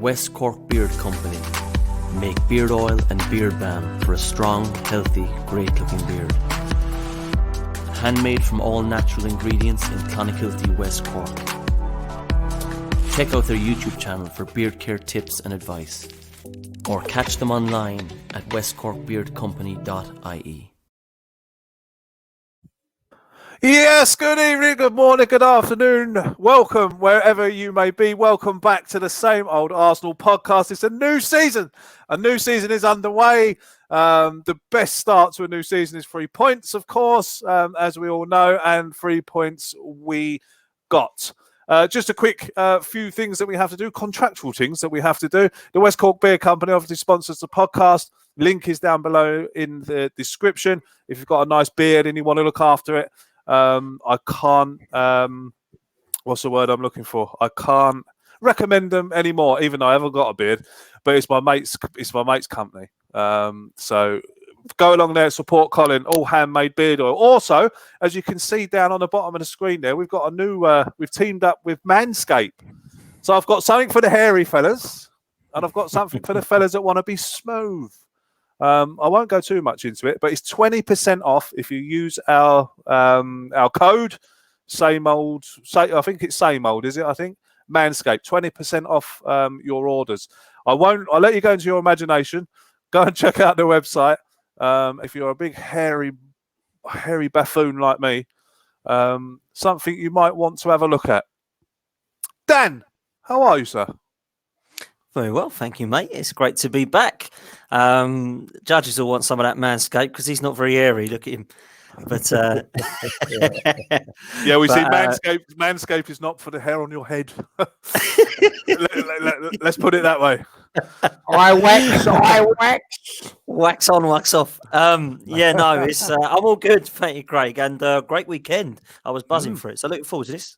West Cork Beard Company make beard oil and beard balm for a strong, healthy, great-looking beard. Handmade from all natural ingredients in Clonakilty, West Cork. Check out their YouTube channel for beard care tips and advice, or catch them online at westcorkbeardcompany.ie. Yes, good evening, good morning, good afternoon. Welcome wherever you may be. Welcome back to the Same Old Arsenal podcast. It's a new season. A new season is underway. The best start to a new season is 3 points, of course, as we all know, and 3 points we got. Just a quick few things that we have to do, contractual things that we have to do. The West Cork Beer Company obviously sponsors the podcast. Link is down below in the description. If you've got a nice beard and you want to look after it, I can't, what's the word I'm looking for? I can't recommend them anymore, even though I haven't got a beard, but it's my mate's company. So go along there, support Colin, all handmade beard oil. Also, as you can see down on the bottom of the screen there, we've got a new, we've teamed up with Manscaped. So I've got something for the hairy fellas and I've got something for the fellas that want to be smooth. I won't go too much into it, but it's 20% off if you use our code. I think it's same old, is it? I think Manscaped, 20% off your orders. I'll let you go into your imagination. Go and check out the website. If you're a big hairy buffoon like me, something you might want to have a look at. Dan, how are you, sir? Very well, thank you, mate. It's great to be back. Judges will want some of that Manscaped because he's not very hairy. Look at him. But yeah, we see Manscaped is not for the hair on your head. Let's put it that way. I wax. Wax on, wax off. Yeah, no, it's I'm all good, thank you, Craig, and great weekend. I was buzzing for it, so looking forward to this.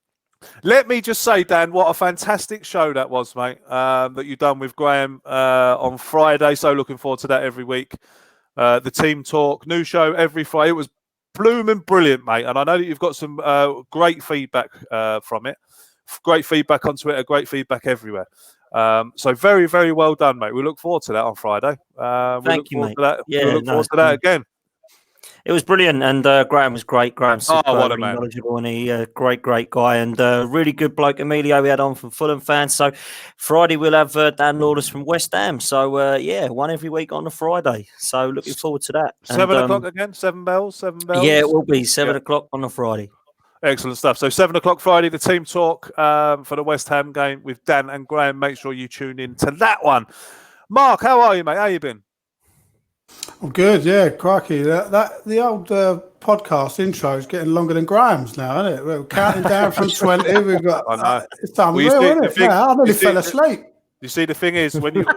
Let me just say, Dan, what a fantastic show that was, mate, that you've done with Graham on Friday. So looking forward to that every week. The team talk, new show every Friday. It was blooming brilliant, mate. And I know that you've got some great feedback from it. Great feedback on Twitter, great feedback everywhere. So very, very well done, mate. We look forward to that on Friday. Thank you, mate. Yeah, we look forward to that again. It was brilliant, and Graham was great. Graham's super really knowledgeable, and he great guy, and really good bloke. Emilio we had on from Fulham fans. So Friday we'll have Dan Lawless from West Ham. So yeah, one every week on a Friday. So looking forward to that. 7 o'clock again. 7 bells. Yeah, it will be 7 o'clock on a Friday. Excellent stuff. So 7 o'clock Friday, the team talk for the West Ham game with Dan and Graham. Make sure you tune in to that one. Mark, how are you, mate? How you been? I'm good, yeah, crikey. The old podcast intro is getting longer than Graham's now, isn't it? We're counting down from 20. We've got it's unreal, isn't it? Yeah, I nearly fell asleep. You see, the thing is, when you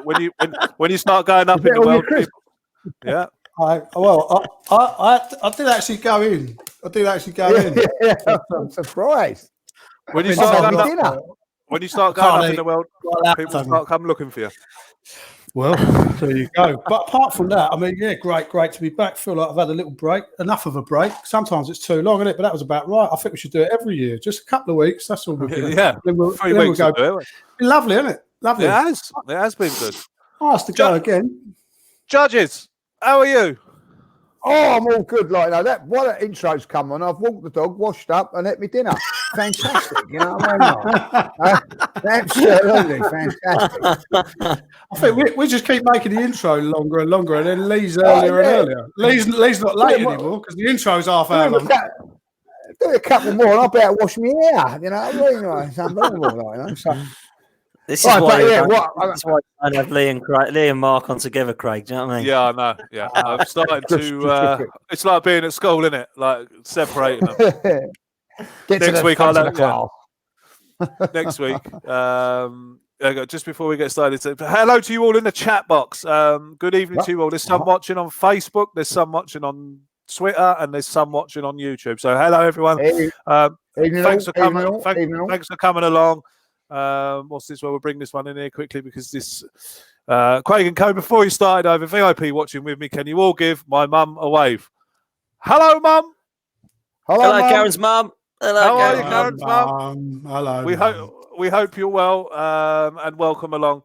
start going up in the world, yeah. I did actually go in. Yeah, I'm surprised. When you start going up in the world, people start come looking for you. Well, there you go. But apart from that, I mean, yeah, great to be back. Feel like I've had a little break, enough of a break. Sometimes it's too long, isn't it? But that was about right. I think we should do it every year, just a couple of weeks. That's all we're doing. Yeah, 3 weeks. We'll go. Lovely, isn't it? Lovely. It has been good. Nice to go again. Judges, how are you? Oh, I'm all good. Like that. While that intro's come on, I've walked the dog, washed up, and ate me dinner. Fantastic, you know what I mean? Absolutely fantastic. I think we just keep making the intro longer and longer, and then Lee's earlier and earlier. Lee's not late anymore because the intro's half hour long. Do a couple more, and I better wash my hair. You know what I mean? It's unbelievable, like, you know. So. This is why I have Lee and Mark on together, Craig. Do you know what I mean? Yeah, I know. Yeah, I'm starting to. It's like being at school, isn't it? Like separating them. Next week, Next week, just before we get started, hello to you all in the chat box. Good evening to you all. There's some watching on Facebook. There's some watching on Twitter, and there's some watching on YouTube. So hello, everyone. Thanks for coming. Thanks for coming along. What's this? Well, we'll bring this one in here quickly because this Craig and Co. Before you started over VIP watching with me, can you all give my mum a wave? Hello, mum. Hello, Karen's mum. Hello, how are you, Karen's mum? Hello. We hope you're well and welcome along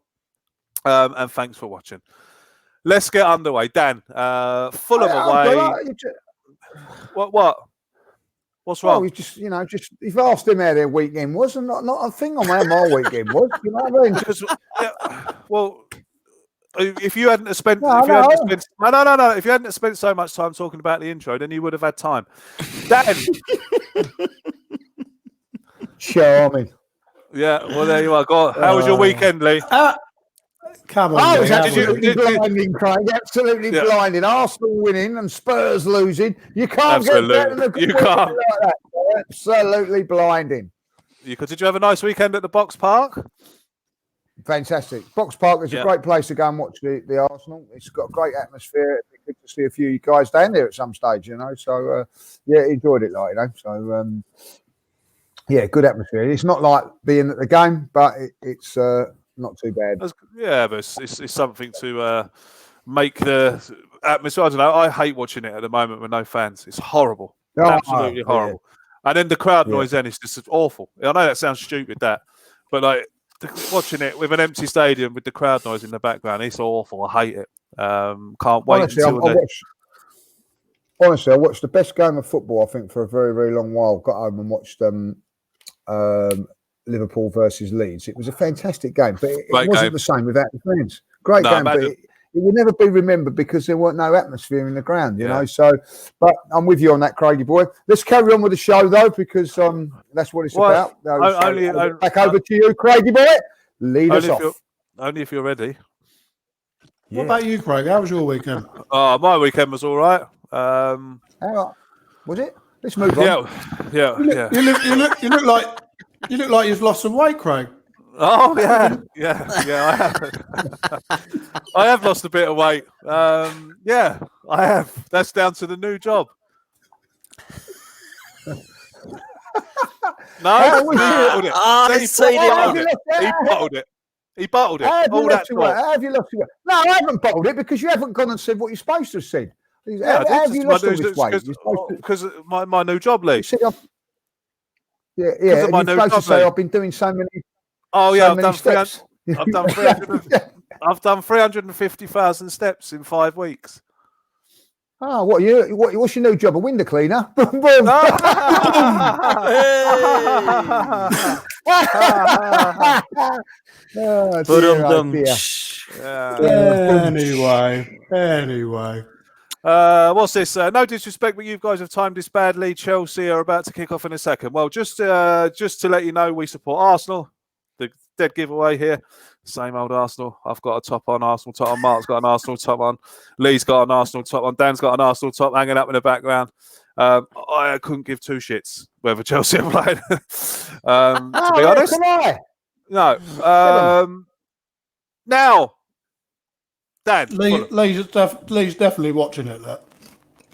And thanks for watching. Let's get underway. Dan, Fulham away. What? What's wrong? Well, you've asked him how their weekend was, and not a thing on how my weekend was. You know what I mean? Well, if you hadn't spent, if you hadn't spent so much time talking about the intro, then you would have had time. Dan, charming. Yeah, well, there you are. How was your weekend, Lee? Come on, it was absolutely blinding, Craig. Absolutely blinding. Arsenal winning and Spurs losing. You can't get better than a you can't. like that. Absolutely blinding. Did you have a nice weekend at the Box Park? Fantastic. Box Park is a great place to go and watch the Arsenal. It's got a great atmosphere. It'd be good to see a few of you guys down there at some stage, So, enjoyed it, So, good atmosphere. It's not like being at the game, but it's not too bad. Yeah, but it's something to make the atmosphere. I don't know. I hate watching it at the moment with no fans. It's horrible. Absolutely horrible. Yeah. And then the crowd noise then is just awful. I know that sounds stupid, but watching it with an empty stadium with the crowd noise in the background, it's awful. I hate it. Can't wait Honestly, I watched the best game of football, I think, for a very, very long while. Got home and watched Liverpool versus Leeds. It was a fantastic game, but it wasn't the same without the fans. Great game, but it will never be remembered because there weren't no atmosphere in the ground, you know. So, but I'm with you on that, Craigie boy. Let's carry on with the show though, because that's what it's about. Back over to you, Craigie boy. Lead us off. Only if you're ready. What about you, Craig? How was your weekend? My weekend was all right. Was it? Let's move on. Yeah. You look like you've lost some weight, Craig. Oh yeah. I have. I have lost a bit of weight. I have. That's down to the new job. No, he bottled it. He bottled it. How have you lost your weight? No, I haven't bottled it because you haven't gone and said what you're supposed to have said. How have you lost all this weight? Because my new job, Lee. Yeah. You're supposed to say I've been doing so many. Oh yeah, I've done 350,000 steps in 5 weeks. Oh, what's your new job? A window cleaner? Anyway. What's this? No disrespect, but you guys have timed this badly. Chelsea are about to kick off in a second. Well, just to let you know, we support Arsenal. The dead giveaway here. Same old Arsenal. I've got a top on, Arsenal top on. Mark's got an Arsenal top on. Lee's got an Arsenal top on. Dan's got an Arsenal top hanging up in the background. I couldn't give two shits whether Chelsea are playing. To be honest. No. Now, Dan. Lee's definitely watching it.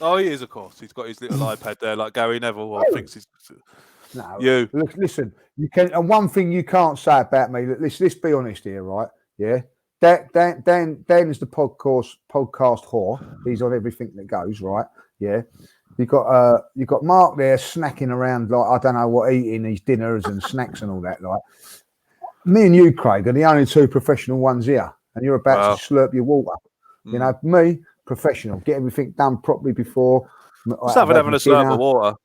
Oh, he is, of course. He's got his little iPad there, like Gary Neville. Thinks he's. No, listen. You can, and one thing you can't say about me. Let's be honest here, right? Yeah, Dan is the podcast whore. He's on everything that goes, right? Yeah, you got Mark there snacking around like I don't know what, eating his dinners and snacks and all that. Like me and you, Craig, are the only two professional ones here, and you're about to slurp your water. You know, me, professional, get everything done properly before. What's that for having a slurp of water?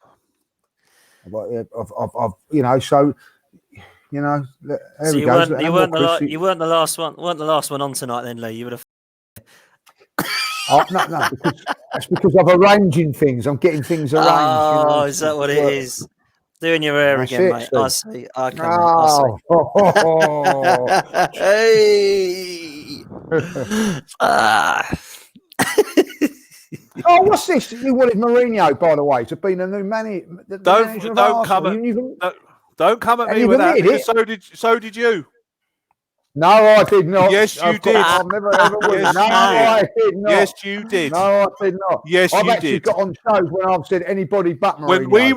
So you weren't the last one. Weren't the last one on tonight, then, Lee? You would have. No, because I'm arranging things. I'm getting things arranged. Oh, is that what it is? Doing your hair again, mate. I see. Hey. Oh, what's this? You wanted Mourinho, by the way, to be the new manager. Don't come at me with that. Because so did you. No, I did not. Yes, you did. I've never ever would. No, I did not. Yes, you did. No, I did not. Yes, I've you actually did. got on shows when I've said anybody but Mourinho. When we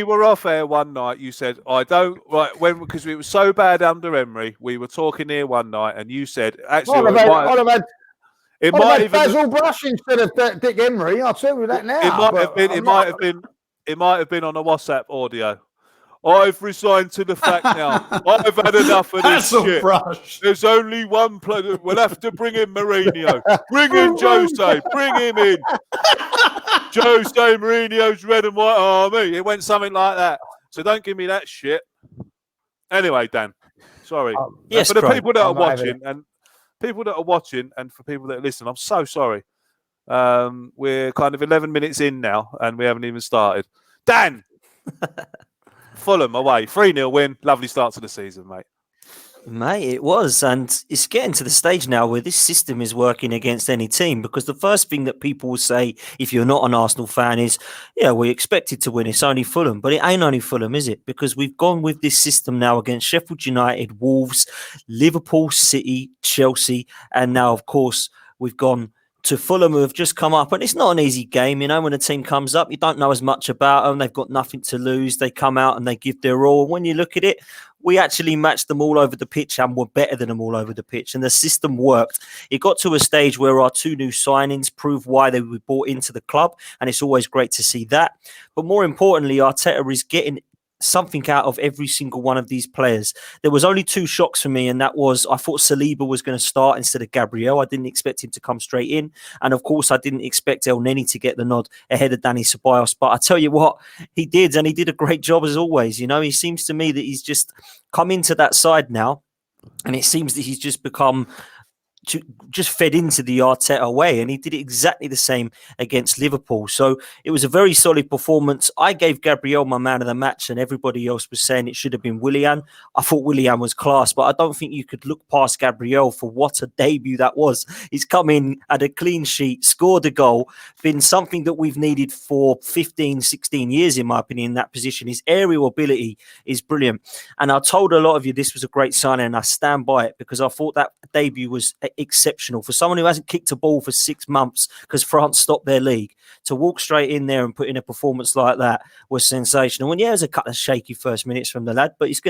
were off air, one night, you said because it was so bad under Emery. We were talking here one night, and you said actually it might have Basil Brush instead of Dick Emery. I'll tell you that now. It might have been on a WhatsApp audio. I've resigned to the fact now. I've had enough of this shit. Brush. There's only one player. We'll have to bring in Mourinho. Bring in Jose. Bring him in. Jose Mourinho's red and white army. It went something like that. So don't give me that shit. Anyway, Dan. Sorry. Yes, for the Craig, people that are watching and for people that listen, I'm so sorry. We're kind of 11 minutes in now and we haven't even started. Dan! Fulham away. 3-0 win. Lovely start to the season, mate. Mate, it was. And it's getting to the stage now where this system is working against any team, because the first thing that people will say if you're not an Arsenal fan is, yeah, we expected to win. It's only Fulham. But it ain't only Fulham, is it? Because we've gone with this system now against Sheffield United, Wolves, Liverpool, City, Chelsea. And now, of course, we've gone to Fulham, who have just come up. And it's not an easy game. You know, when a team comes up, you don't know as much about them. They've got nothing to lose. They come out and they give their all. When you look at it, we actually matched them all over the pitch and were better than them all over the pitch. And the system worked. It got to a stage where our two new signings proved why they were brought into the club. And it's always great to see that. But more importantly, Arteta is getting something out of every single one of these players. There was only two shocks for me, and that was I thought Saliba was going to start instead of Gabriel. I didn't expect him to come straight in. And of course, I didn't expect El Neni to get the nod ahead of Dani Ceballos. But I tell you what, he did, and he did a great job as always. You know, he seems to me that he's just come into that side now, and it seems that he's just become just fed into the Arteta way, and he did exactly the same against Liverpool. So it was a very solid performance. I gave Gabriel my man of the match, and everybody else was saying it should have been Willian. I thought Willian was class, but I don't think you could look past Gabriel for what a debut that was. He's come in, had a clean sheet, scored a goal, been something that we've needed for 15, 16 years, in my opinion, in that position. His aerial ability is brilliant. And I told a lot of you this was a great signing, and I stand by it, because I thought that debut was exceptional. For someone who hasn't kicked a ball for 6 months because France stopped their league, to walk straight in there and put in a performance like that was sensational. And yeah, there's a couple of shaky first minutes from the lad, but he's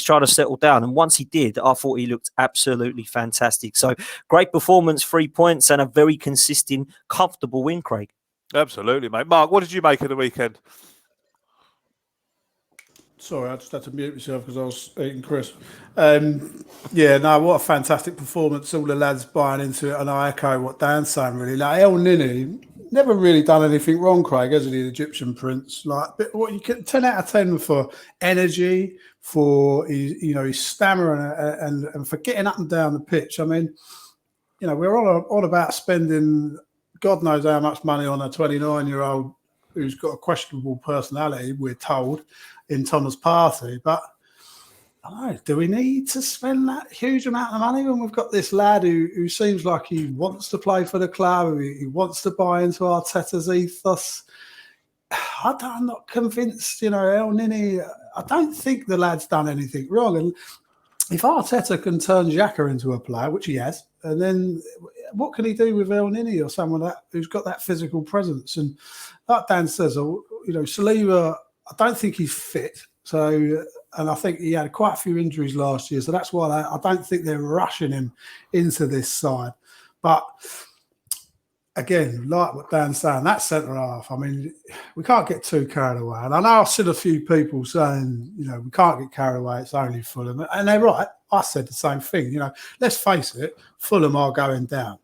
trying to settle down. And once he did, I thought he looked absolutely fantastic. So great performance, 3 points, and a very consistent, comfortable win, Craig. Absolutely, mate. Mark, what did you make of the weekend? Sorry, I just had to mute myself because I was eating crisp. What a fantastic performance. All the lads buying into it, and I echo what Dan's saying, really. Like, El Nini never really done anything wrong, Craig, hasn't he, the Egyptian prince? Like, what you get 10 out of 10 for energy, for his stamina, and for getting up and down the pitch. I mean, you know, we're all about spending God knows how much money on a 29-year-old who's got a questionable personality, we're told, in Thomas Partey. But I don't know, do we need to spend that huge amount of money when we've got this lad who seems like he wants to play for the club, he wants to buy into Arteta's ethos? I'm not convinced, El Nini, I don't think the lad's done anything wrong. And if Arteta can turn Xhaka into a player, which he has, and then what can he do with El Nini or someone who's got that physical presence? And like Dan says, Saliba, I don't think he's fit. So, and I think he had quite a few injuries last year. So that's why I don't think they're rushing him into this side. But again, like what Dan's saying, that centre half, I mean, we can't get too carried away. And I know I've seen a few people saying, we can't get carried away, it's only Fulham. And they're right. I said the same thing. Let's face it, Fulham are going down.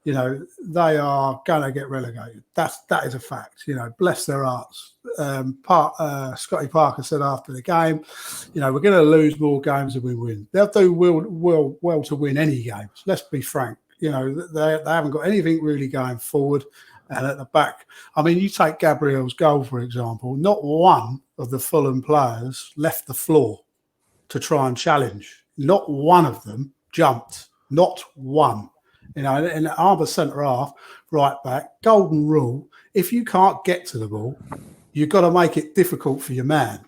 They are going to get relegated. That is a fact. Bless their hearts. Scotty Parker said after the game, we're going to lose more games than we win. They'll do well to win any games. Let's be frank. They haven't got anything really going forward. And at the back, I mean, you take Gabriel's goal, for example, not one of the Fulham players left the floor to try and challenge. Not one of them jumped. Not one. And I'm a centre half, right back, golden rule. If you can't get to the ball, you've got to make it difficult for your man.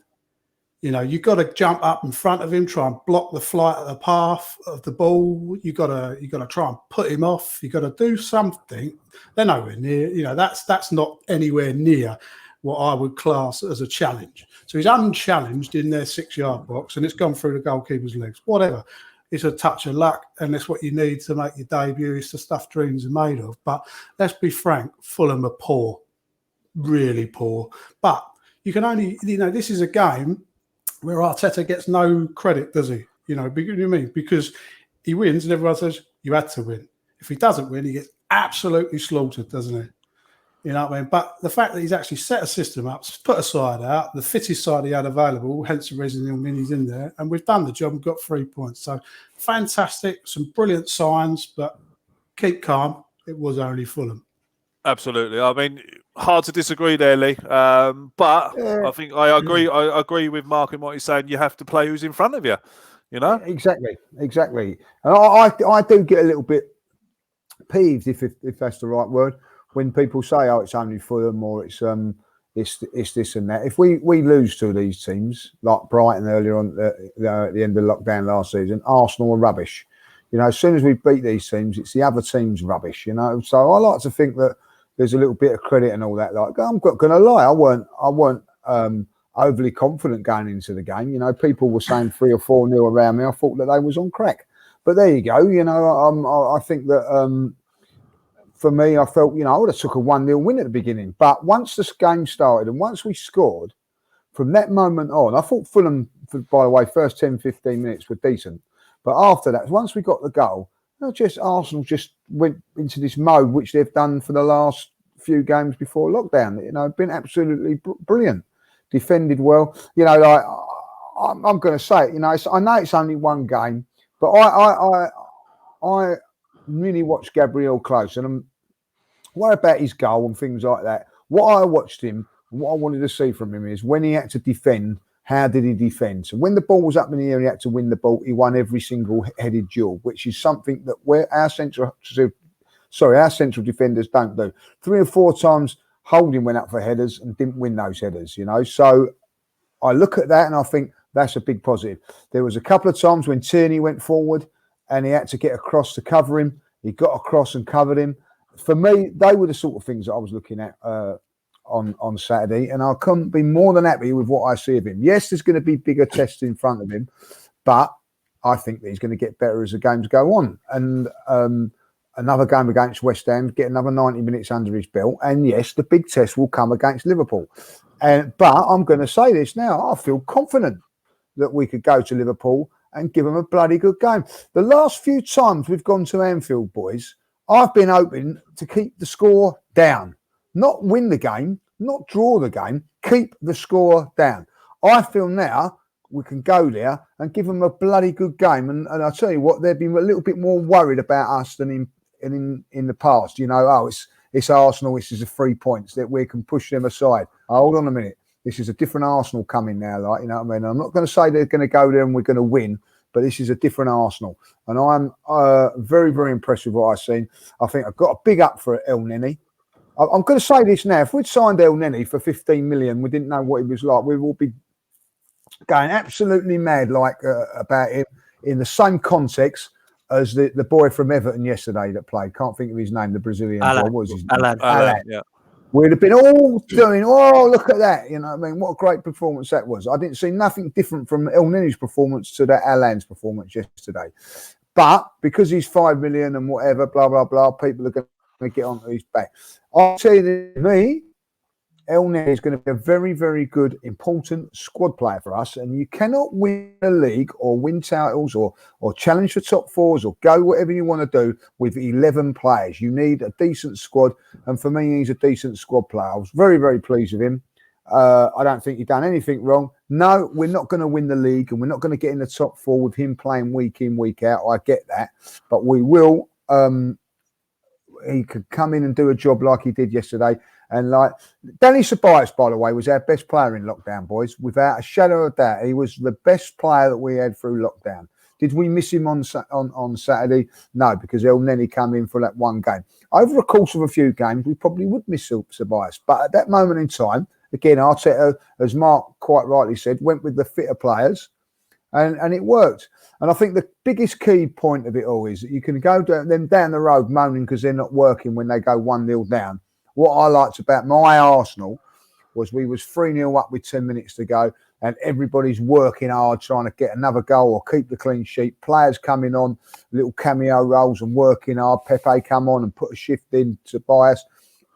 You've got to jump up in front of him, try and block the flight of the path of the ball. You've got to try and put him off. You've got to do something. They're nowhere near. That's not anywhere near what I would class as a challenge. So he's unchallenged in their 6-yard box, and it's gone through the goalkeeper's legs. Whatever. It's a touch of luck, and that's what you need to make your debut. It's the stuff dreams are made of. But let's be frank, Fulham are poor, really poor. But you can only, this is a game where Arteta gets no credit, does he? You know what I mean? Because he wins and everyone says, you had to win. If he doesn't win, he gets absolutely slaughtered, doesn't he? You know what I mean? But the fact that he's actually set a system up, put a side out, the fittest side he had available, hence the reason he's in there, and we've done the job and got 3 points. So fantastic, some brilliant signs, but keep calm. It was only Fulham. Absolutely. I mean, hard to disagree there, Lee. But I think I agree. I agree with Mark in what he's saying. You have to play who's in front of you. You know, exactly. And I do get a little bit peeved, if that's the right word, when people say, "Oh, it's only Fulham," or it's this and that. If we lose to these teams like Brighton earlier on at the end of lockdown last season, Arsenal are rubbish. You know, as soon as we beat these teams, it's the other team's rubbish. You know, so I like to think that there's a little bit of credit and all that. Like, I'm not going to lie, I weren't overly confident going into the game. You know, people were saying 3 or 4-0 around me. I thought that they was on crack. But there you go. You know, I think that for me, I felt, you know, I would have took a 1-0 win at the beginning. But once this game started and once we scored, from that moment on, I thought Fulham, by the way, first 10, 15 minutes were decent. But after that, once we got the goal, Arsenal just went into this mode, which they've done for the last few games before lockdown. You know, been absolutely brilliant. Defended well. You know, like, I'm going to say it. You know, I know it's only one game, but I really watched Gabriel close, and I'm worried about his goal and things like that. What I watched him, and what I wanted to see from him is when he had to defend. How did he defend? So when the ball was up in the air and he had to win the ball, he won every single headed duel, which is something that our central defenders don't do. 3 or 4 times Holding went up for headers and didn't win those headers, you know. So I look at that and I think that's a big positive. There was a couple of times when Tierney went forward and he had to get across to cover him. He got across and covered him. For me, they were the sort of things that I was looking at on Saturday, and I couldn't be more than happy with what I see of him. Yes, there's going to be bigger tests in front of him, but I think that he's going to get better as the games go on. And another game against West Ham, get another 90 minutes under his belt, and yes, the big test will come against Liverpool. But I'm going to say this now, I feel confident that we could go to Liverpool and give them a bloody good game. The last few times we've gone to Anfield, boys, I've been hoping to keep the score down. Not win the game, not draw the game, keep the score down. I feel now we can go there and give them a bloody good game. And I'll tell you what, they've been a little bit more worried about us than in the past. You know, it's Arsenal, this is the 3 points that we can push them aside. Hold on a minute. This is a different Arsenal coming now, like, you know what I mean? I'm not going to say they're going to go there and we're going to win, but this is a different Arsenal. And I'm very, very impressed with what I've seen. I think I've got a big up for El Neni. I'm going to say this now. If we'd signed El Neni for 15 million, we didn't know what he was like, we will be going absolutely mad about him in the same context as the boy from Everton yesterday that played. Can't think of his name, the Brazilian boy. What was his name? Alan. Yeah. We'd have been all doing, oh, look at that. You know what I mean? What a great performance that was. I didn't see nothing different from El Neni's performance to that Alan's performance yesterday. But because he's 5 million and whatever, blah, blah, blah, people are going to get onto his back. I'll tell you, me, El Neni is going to be a very, very good, important squad player for us. And you cannot win a league or win titles or challenge for top fours or go whatever you want to do with 11 players. You need a decent squad. And for me, he's a decent squad player. I was very, very pleased with him. I don't think he's done anything wrong. No, we're not going to win the league and we're not going to get in the top 4 with him playing week in, week out. I get that. But we will. He could come in and do a job like he did yesterday. And like Danny Ceballos, by the way, was our best player in lockdown, boys. Without a shadow of doubt, he was the best player that we had through lockdown. Did we miss him on Saturday? No, because El Neni came in for that one game. Over the course of a few games, we probably would miss Ceballos. But at that moment in time, again, Arteta, as Mark quite rightly said, went with the fitter players, and it worked. And I think the biggest key point of it all is that you can go down the road moaning because they're not working when they go 1-0 down. What I liked about my Arsenal was we was 3-0 up with 10 minutes to go and everybody's working hard trying to get another goal or keep the clean sheet. Players coming on, little cameo roles and working hard. Pepe come on and put a shift in to bias.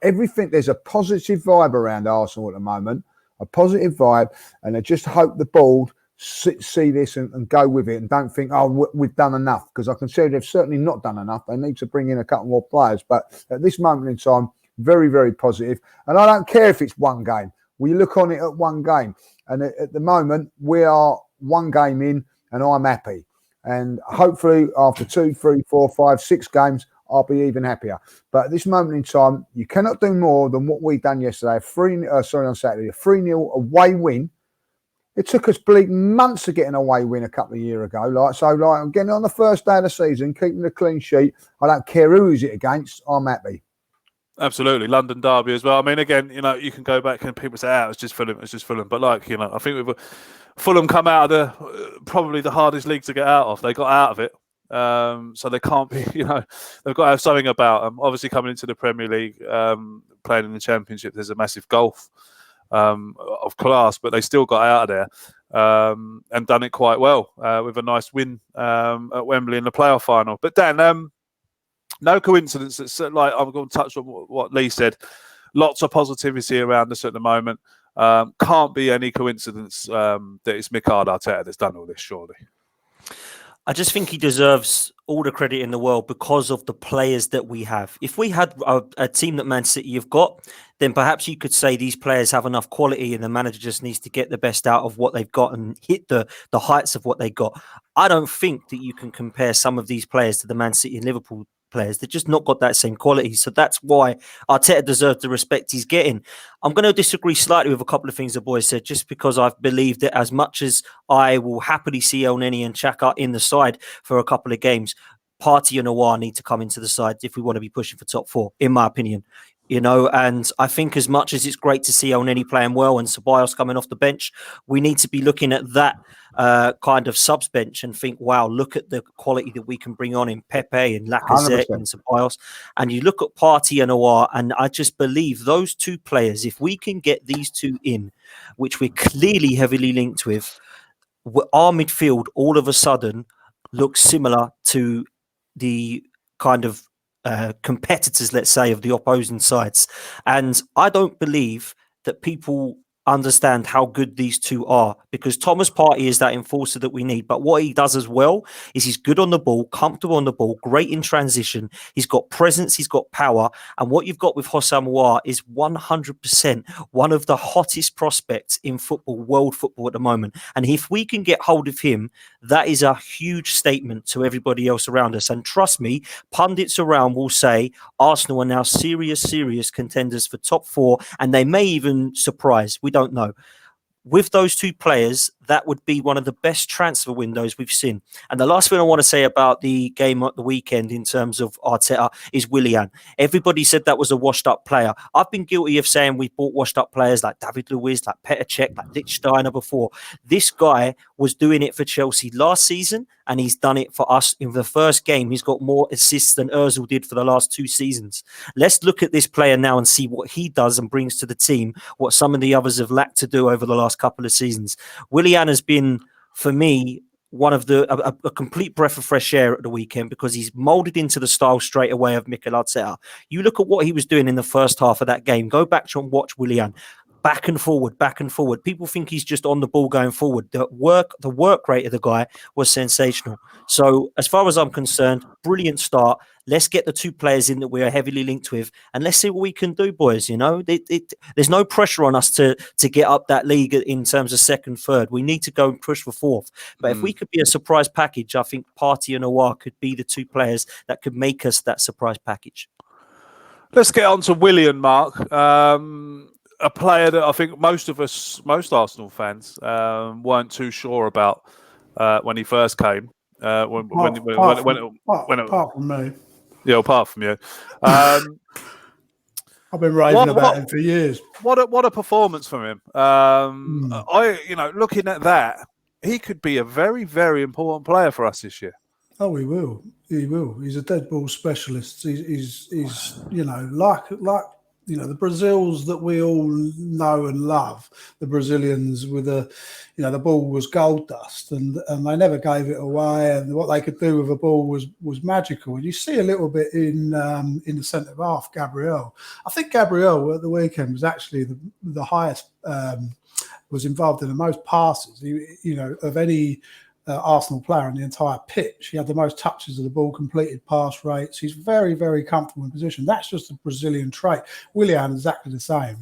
Everything, there's a positive vibe around Arsenal at the moment, a positive vibe, and I just hope the board see this and go with it, and don't think, oh, we've done enough, because I consider they've certainly not done enough. They need to bring in a couple more players. But at this moment in time, very, very positive. And I don't care if it's one game. We look on it at one game. And at the moment, we are one game in, and I'm happy. And hopefully after 2, 3, 4, 5, 6 games, I'll be even happier. But at this moment in time, you cannot do more than what we done yesterday. On Saturday, a 3-0 away win. It took us bleeding months to get an away win a couple of years ago. I'm getting on the first day of the season, keeping a clean sheet. I don't care who is it against. I'm happy. Absolutely, London derby as well. I mean, again, you can go back and people say, it's just Fulham, But I think with Fulham come out of probably the hardest league to get out of. They got out of it. So they can't be, they've got to have something about them. Obviously, coming into the Premier League, playing in the Championship, there's a massive gulf of class, but they still got out of there and done it quite well with a nice win at Wembley in the playoff final. But Dan, no coincidence. It's like I'm going to touch on what Lee said. Lots of positivity around us at the moment. Can't be any coincidence that it's Mikel Arteta that's done all this, surely. I just think he deserves all the credit in the world because of the players that we have. If we had a team that Man City have got, then perhaps you could say these players have enough quality and the manager just needs to get the best out of what they've got and hit the heights of what they got. I don't think that you can compare some of these players to the Man City and Liverpool players. They've just not got that same quality. So that's why Arteta deserves the respect he's getting. I'm going to disagree slightly with a couple of things the boys said, just because I've believed that as much as I will happily see El Neni and Xhaka in the side for a couple of games, Partey and Aouar need to come into the side if we want to be pushing for top 4, in my opinion. And I think as much as it's great to see El Neni playing well and Ceballos coming off the bench, we need to be looking at that kind of subs bench and think, wow, look at the quality that we can bring on in Pepe and Lacazette 100%. and Ceballos. And you look at Partey and Aouar, and I just believe those two players, if we can get these two in, which we're clearly heavily linked with, our midfield all of a sudden looks similar to the kind of competitors, let's say, of the opposing sides. And I don't believe that people understand how good these two are, because Thomas Partey is that enforcer that we need. But what he does as well is he's good on the ball, comfortable on the ball, great in transition. He's got presence, he's got power. And what you've got with Houssam Aouar is 100% one of the hottest prospects in football, world football at the moment. And if we can get hold of him, that is a huge statement to everybody else around us. And trust me, pundits around will say Arsenal are now serious contenders for top 4, and they may even surprise. We don't know. With those two players, that would be one of the best transfer windows we've seen. And the last thing I want to say about the game at the weekend in terms of Arteta is Willian. Everybody said that was a washed-up player. I've been guilty of saying we've bought washed-up players like David Luiz, like Petr Cech, like Lichtsteiner before. This guy was doing it for Chelsea last season, and he's done it for us in the first game. He's got more assists than Ozil did for the last 2 seasons. Let's look at this player now and see what he does and brings to the team, what some of the others have lacked to do over the last couple of seasons. Willian has been, for me, one of a complete breath of fresh air at the weekend, because he's molded into the style straight away of Mikel Arteta. You look at what he was doing in the first half of that game. Go back to and watch Willian. Back and forward. People think he's just on the ball going forward. The work rate of the guy was sensational. So as far as I'm concerned, brilliant start. Let's get the two players in that we are heavily linked with, and let's see what we can do, boys. There's no pressure on us to get up that league in terms of second, third. We need to go and push for fourth. But if we could be a surprise package, I think Partey and Aouar could be the two players that could make us that surprise package. Let's get on to Willian, Mark. A player that I think most Arsenal fans, weren't too sure about when he first came. Apart from me. Yeah, apart from you. I've been raving about him for years. What a performance from him. Looking at that, he could be a very, very important player for us this year. Oh, he will. He's a dead ball specialist. He's like the Brazils that we all know and love, the Brazilians with the ball was gold dust and they never gave it away, and what they could do with a ball was magical. And you see a little bit in the centre half, Gabriel. I think Gabriel at the weekend was actually the highest was involved in the most passes, of any Arsenal player in the entire pitch. He had the most touches of the ball, completed pass rates. He's very, very comfortable in position. That's just a Brazilian trait. Willian is exactly the same,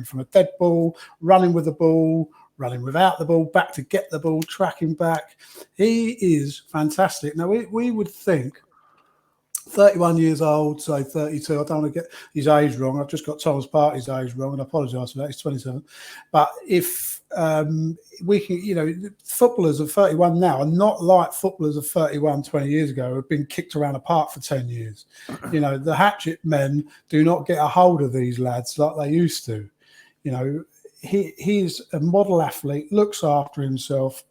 from a dead ball, running with the ball, running without the ball, back to get the ball, tracking back. He is fantastic. Now, we would think 31 years old, say 32. I don't want to get his age wrong. I've just got Thomas Partey's age wrong, and I apologise for that. He's 27. But if we can, footballers of 31 now are not like footballers of 31 20 years ago who have been kicked around a park for 10 years. The hatchet men do not get a hold of these lads like they used to. He's a model athlete, looks after himself,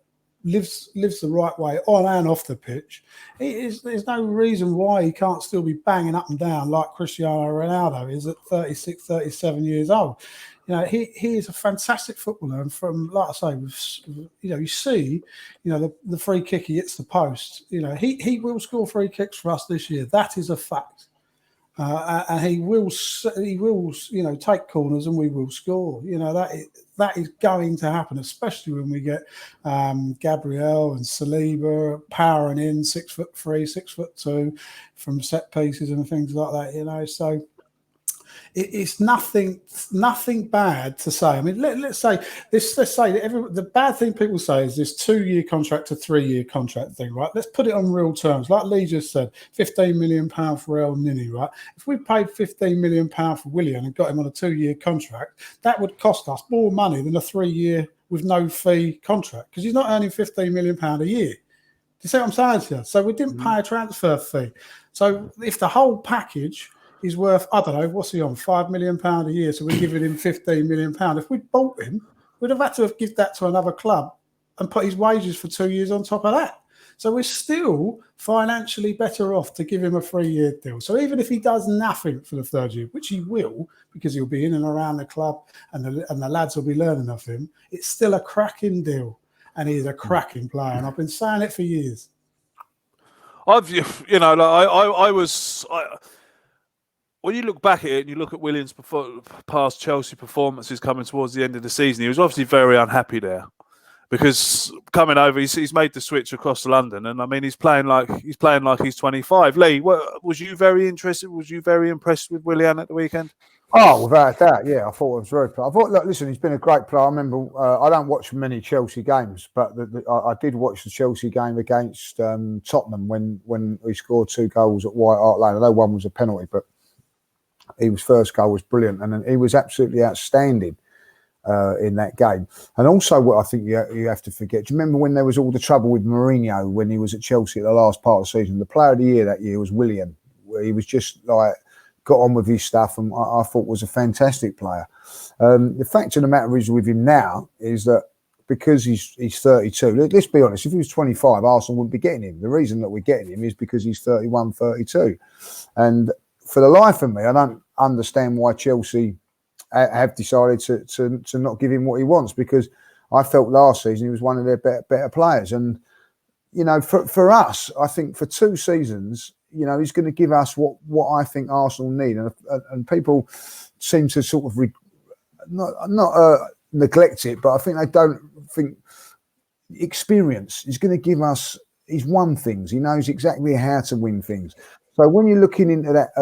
lives the right way on and off the pitch. There's no reason why he can't still be banging up and down like Cristiano Ronaldo is at 36, 37 years old. He is a fantastic footballer, and from, like I say, you see, the free kick he hits the post. He will score free kicks for us this year. That is a fact. And he will, take corners and we will score. That is going to happen, especially when we get Gabriel and Saliba powering in 6'3", 6'2" from set pieces and things like that. So it's nothing bad to say. I mean, let's say this. Let's say that the bad thing people say is this 2-year contract to 3-year contract thing, right? Let's put it on real terms. Like Lee just said, £15 million for El Nini, right? If we paid £15 million for Willian and got him on a 2-year contract, that would cost us more money than a 3-year with no fee contract, because he's not earning £15 million a year. Do you see what I'm saying to you? So we didn't pay a transfer fee. So if the whole package is worth, I don't know, what's he on, £5 million a year, so we're giving him £15 million. If we'd bought him, we'd have had to have given that to another club and put his wages for 2 years on top of that. So we're still financially better off to give him a 3-year deal. So even if he does nothing for the 3rd year, which he will, because he'll be in and around the club and the lads will be learning of him, it's still a cracking deal. And he's a cracking player. And I've been saying it for years. When you look back at it and you look at Willian's past Chelsea performances coming towards the end of the season, he was obviously very unhappy there, because coming over, he's made the switch across to London, and I mean he's playing like he's 25. Lee, was you very interested? Was you very impressed with Willian at the weekend? Oh, without that, yeah, I thought it was very. I thought, look, listen, he's been a great player. I remember, I don't watch many Chelsea games, but I did watch the Chelsea game against Tottenham when he scored 2 goals at White Hart Lane. I know one was a penalty, but his first goal was brilliant, and he was absolutely outstanding in that game. And also, what I think you have to forget, do you remember when there was all the trouble with Mourinho when he was at Chelsea at the last part of the season? The player of the year that year was Willian, where he was just like got on with his stuff, and I thought was a fantastic player. The fact of the matter is with him now is that because he's 32, let's be honest, if he was 25, Arsenal wouldn't be getting him. The reason that we're getting him is because he's 31, 32. And for the life of me, I don't understand why Chelsea have decided to not give him what he wants, because I felt last season he was one of their better players. And, for us, I think for 2 seasons, he's going to give us what I think Arsenal need. And people seem to sort of not neglect it, but I think they don't think experience. He's going to give us, he's won things. He knows exactly how to win things. So when you're looking into that,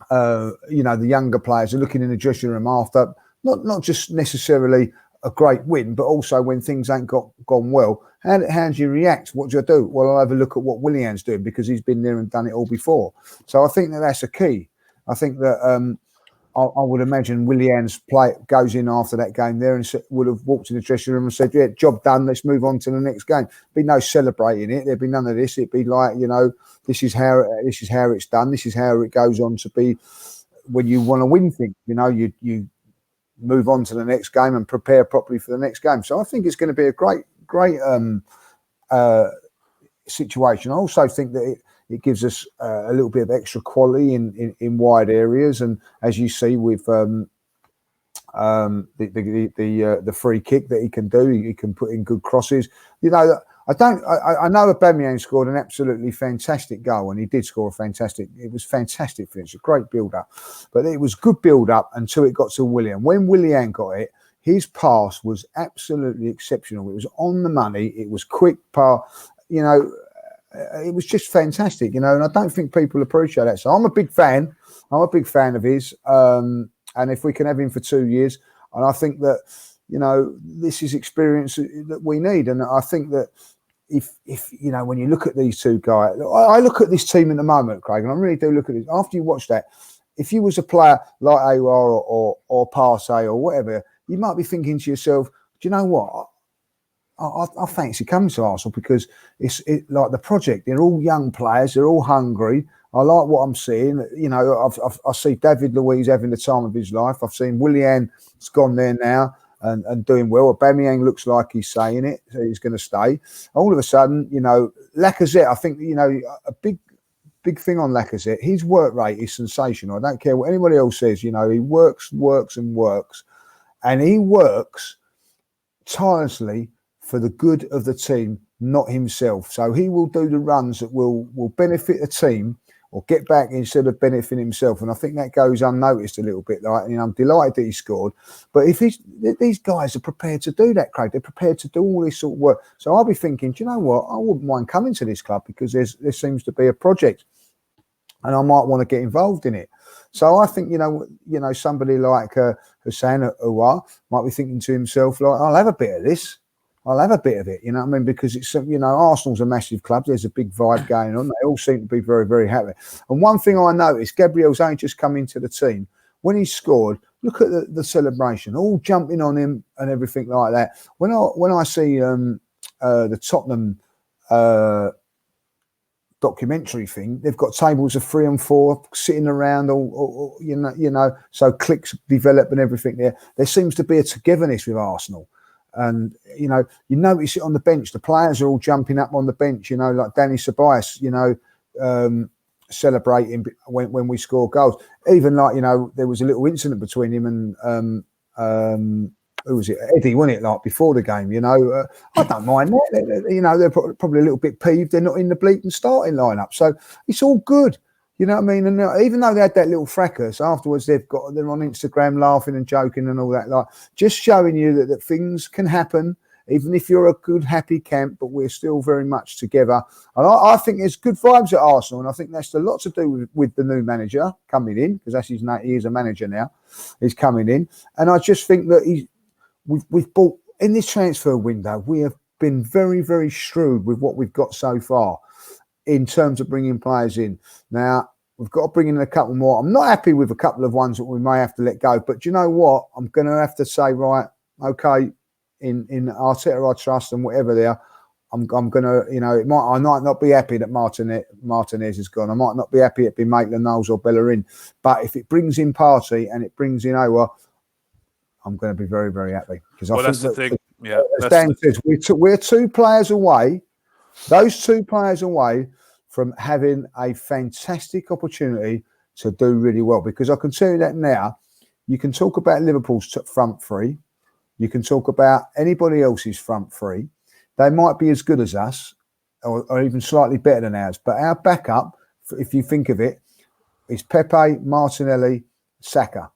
the younger players are looking in the dressing room after not just necessarily a great win, but also when things ain't gone well, how do you react? What do you do? Well, I'll have a look at what Willian's doing, because he's been there and done it all before. So I think that's a key. I think that I would imagine Willian's play goes in after that game there and would have walked in the dressing room and said, yeah, job done, let's move on to the next game. Be no celebrating it. There'd be none of this. It'd be like, this is how it's done. This is how it goes on to be when you want to win things. You move on to the next game and prepare properly for the next game. So I think it's going to be a great situation. I also think that it gives us a little bit of extra quality in wide areas, and as you see with the free kick that he can do, he can put in good crosses. I know Aubameyang scored an absolutely fantastic goal, and he did score it was fantastic finish, a great build up, but it was good build up until it got to Willian. When Willian got it, his pass was absolutely exceptional. It was on the money. It was quick pass. You know, it was just fantastic. You know, and I don't think people appreciate that. So I'm a big fan. I'm a big fan of his. And if we can have him for 2 years, and I think that, you know, this is experience that we need. And I think that if you know, when you look at these two guys, I look at this team at the moment, Craig, and I really do look at it. After you watch that, if you was a player like Aouar or Parsay or whatever, you might be thinking to yourself, do you know what? I fancy coming to Arsenal because it's like the project. They're all young players. They're all hungry. I like what I'm seeing. You know, I see David Luiz having the time of his life. I've seen Willian's gone there now and doing well. Aubameyang looks like he's saying it. So he's going to stay. All of a sudden, you know, Lacazette, I think, you know, a big thing on Lacazette. His work rate is sensational. I don't care what anybody else says. You know, he works, and he works tirelessly for the good of the team, not himself. So he will do the runs that will benefit the team or get back instead of benefiting himself. And I think that goes unnoticed a little bit. Like, you know, I'm delighted that he scored. But if these guys are prepared to do that, Craig, they're prepared to do all this sort of work. So I'll be thinking, do you know what? I wouldn't mind coming to this club because there seems to be a project and I might want to get involved in it. So I think, you know, somebody like Hussein Aouar might be thinking to himself, like, I'll have a bit of this. I'll have a bit of it, you know what I mean? Because it's, you know, Arsenal's a massive club. There's a big vibe going on. They all seem to be very, very happy. And one thing I noticed, Gabriel's only just come into the team. When he scored, look at the celebration, all jumping on him and everything like that. When I see the Tottenham documentary thing, they've got tables of 3 and 4 sitting around, or you know, so cliques develop and everything. There seems to be a togetherness with Arsenal. And, you know, you notice it on the bench. The players are all jumping up on the bench, you know, like Danny Ceballos, you know, celebrating when we score goals. Even like, you know, there was a little incident between him and who was it? Eddie, wasn't it? Like before the game, you know. I don't mind that. You know, they're probably a little bit peeved they're not in the bleating starting lineup. So it's all good. You know what I mean? And even though they had that little fracas, afterwards they're on Instagram laughing and joking and all that, like just showing you that things can happen, even if you're a good, happy camp, but we're still very much together. And I think there's good vibes at Arsenal, and I think that's a lot to do with the new manager coming in, because that's his name. He is a manager now. He's coming in. And I just think that we've bought, in this transfer window, we have been very, very shrewd with what we've got so far in terms of bringing players in. Now, we've got to bring in a couple more. I'm not happy with a couple of ones that we may have to let go. But do you know what? I'm going to have to say, right, okay, in Arteta I trust and whatever they are, I'm going to, you know, I might not be happy that Martinez is gone. I might not be happy it'd be Maitland-Niles or Bellerin. But if it brings in Partey and it brings in Aouar, I'm going to be very, very happy. Because I think that's the thing. Yeah, as Dan says, we're 2 players away. Those 2 players away from having a fantastic opportunity to do really well. Because I can tell you that now, you can talk about Liverpool's front 3. You can talk about anybody else's front 3. They might be as good as us or even slightly better than ours. But our backup, if you think of it, is Pepe, Martinelli, Saka.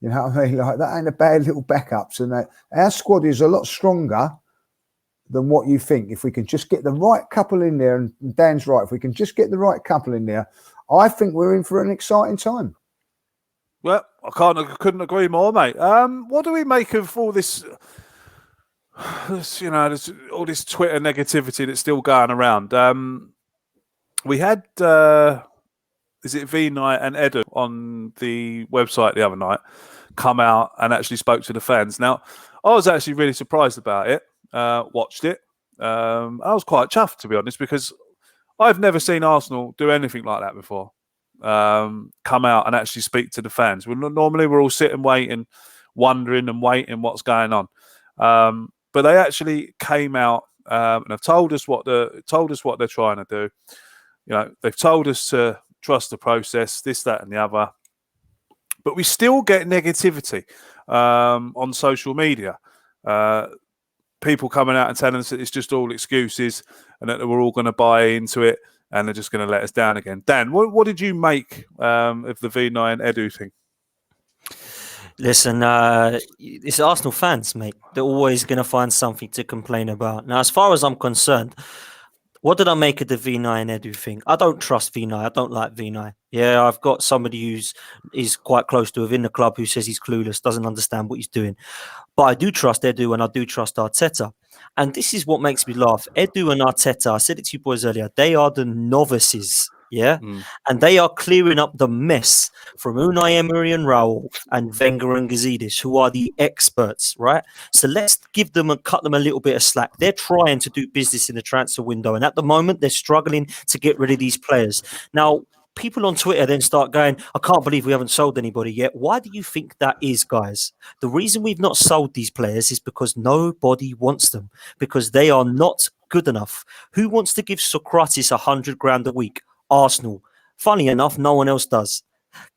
You know what I mean? Like, that ain't a bad little backups. And our squad is a lot stronger than what you think. If we can just get the right couple in there, and Dan's right, if we can just get the right couple in there, I think we're in for an exciting time. Well, I couldn't agree more, mate. What do we make of all this, you know, all this Twitter negativity that's still going around? We had, is it V-Night and Edu on the website the other night come out and actually spoke to the fans. Now, I was actually really surprised about it. Watched it. I was quite chuffed, to be honest, because I've never seen Arsenal do anything like that before. Come out and actually speak to the fans. Normally we're all sitting waiting, wondering and waiting what's going on. But they actually came out and have told us what they're trying to do. You know, they've told us to trust the process, this, that, and the other. But we still get negativity on social media. People coming out and telling us that it's just all excuses and that we're all going to buy into it and they're just going to let us down again. Dan, what did you make of the V9 Edu thing? Listen, it's Arsenal fans, mate. They're always going to find something to complain about. Now, as far as I'm concerned, what did I make of the Vinay and Edu thing? I don't trust Vinay. I don't like Vinay. Yeah, I've got somebody is quite close to within the club who says he's clueless, doesn't understand what he's doing. But I do trust Edu and I do trust Arteta. And this is what makes me laugh. Edu and Arteta, I said it to you boys earlier, they are the novices. Yeah. And they are clearing up the mess from Unai Emery and Raul and Wenger and Gazidis, who are the experts, right? So let's give them and cut them a little bit of slack. They're trying to do business in the transfer window. And at the moment, they're struggling to get rid of these players. Now, people on Twitter then start going, I can't believe we haven't sold anybody yet. Why do you think that is, guys? The reason we've not sold these players is because nobody wants them, because they are not good enough. Who wants to give Socrates 100 grand a week? Arsenal. Funny enough, no one else does.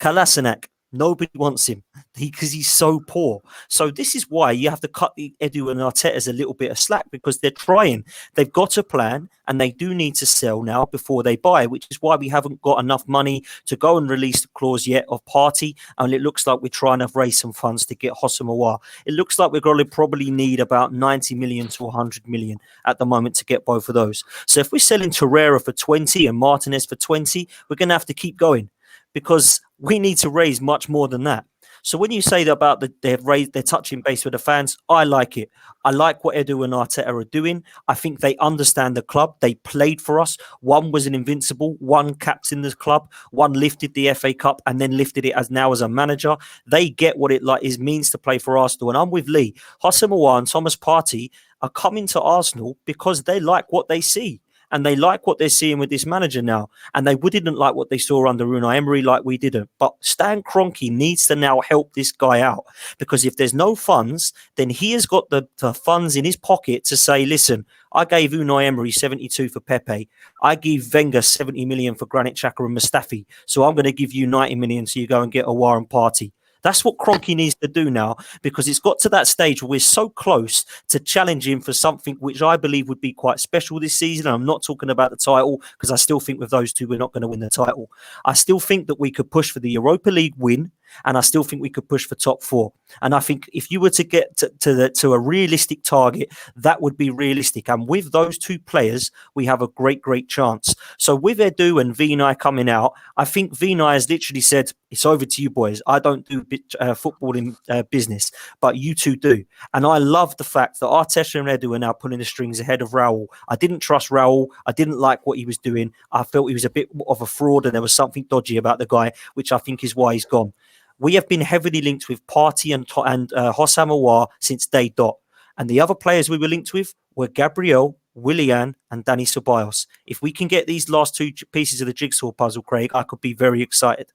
Kolasinac, nobody wants him because he's so poor. So this is why you have to cut the Edu and Arteta's a little bit of slack, because they're trying. They've got a plan and they do need to sell now before they buy, which is why we haven't got enough money to go and release the clause yet of party. And it looks like we're trying to raise some funds to get Hosam Aouar. It looks like we're going to probably need about 90 million to 100 million at the moment to get both of those. So if we're selling Torreira for 20 and Martinez for 20, we're going to have to keep going, because we need to raise much more than that. So when you say about they're touching base with the fans, I like it. I like what Edu and Arteta are doing. I think they understand the club. They played for us. One was an invincible, one captained the club, one lifted the FA Cup and then lifted it as a manager. They get what it means to play for Arsenal. And I'm with Lee. Hosam Aouar and Thomas Partey are coming to Arsenal because they like what they see. And they like what they're seeing with this manager now. And they didn't like what they saw under Unai Emery, like we didn't. But Stan Kroenke needs to now help this guy out. Because if there's no funds, then he has got the funds in his pocket to say, listen, I gave Unai Emery 72 for Pepe. I give Wenger 70 million for Granit Xhaka and Mustafi. So I'm going to give you 90 million so you go and get Aouar and Partey. That's what Kroenke needs to do now, because it's got to that stage where we're so close to challenging for something which I believe would be quite special this season. I'm not talking about the title, because I still think with those two, we're not going to win the title. I still think that we could push for the Europa League win, and I still think we could push for top four. And I think if you were to get to a realistic target, that would be realistic. And with those two players, we have a great, great chance. So with Edu and Vinay coming out, I think Vinay has literally said, it's over to you boys. I don't do footballing business, but you two do. And I love the fact that Arteta and Edu are now pulling the strings ahead of Raul. I didn't trust Raul. I didn't like what he was doing. I felt he was a bit of a fraud and there was something dodgy about the guy, which I think is why he's gone. We have been heavily linked with Partey and Hosam Aouar since day dot. And the other players we were linked with were Gabriel, Willian and Dani Ceballos. If we can get these last two pieces of the jigsaw puzzle, Craig, I could be very excited.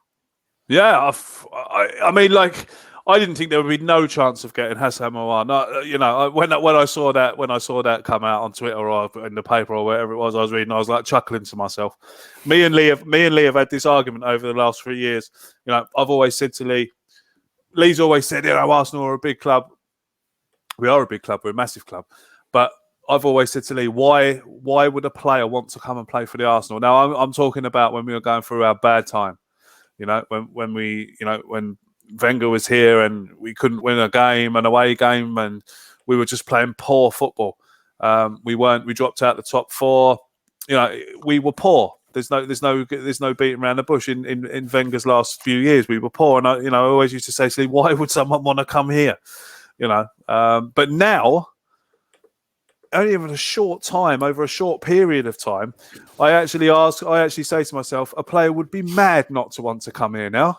Yeah, I mean, like, I didn't think there would be no chance of getting Hosam Aouar. No, you know, when I saw that come out on Twitter or in the paper or wherever it was I was reading, I was like chuckling to myself. Me and Lee have had this argument over the last 3 years. You know, I've always said to Lee's always said, you know, Arsenal are a big club. We are a big club. We're a massive club. But I've always said to Lee, why would a player want to come and play for the Arsenal? Now, I'm talking about when we were going through our bad time. You know, when Wenger was here and we couldn't win a game, an away game, and we were just playing poor football. We dropped out the top four. You know, we were poor. There's no beating around the bush. In Wenger's last few years, we were poor. And I always used to say to Lee, why would someone want to come here? You know, but now, only over a short time, over a short period of time, I actually say to myself, a player would be mad not to want to come here now,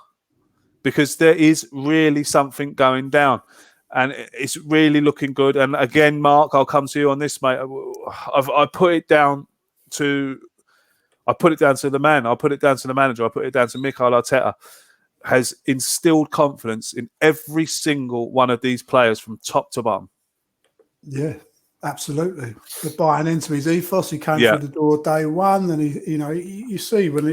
because there is really something going down and it's really looking good. And again, Mark, I'll come to you on this, mate. I put it down to the man. I put it down to the manager. I put it down to Mikel Arteta. Has instilled confidence in every single one of these players from top to bottom. Yeah. Absolutely, they're buying into his ethos. He came through the door day one, and you see when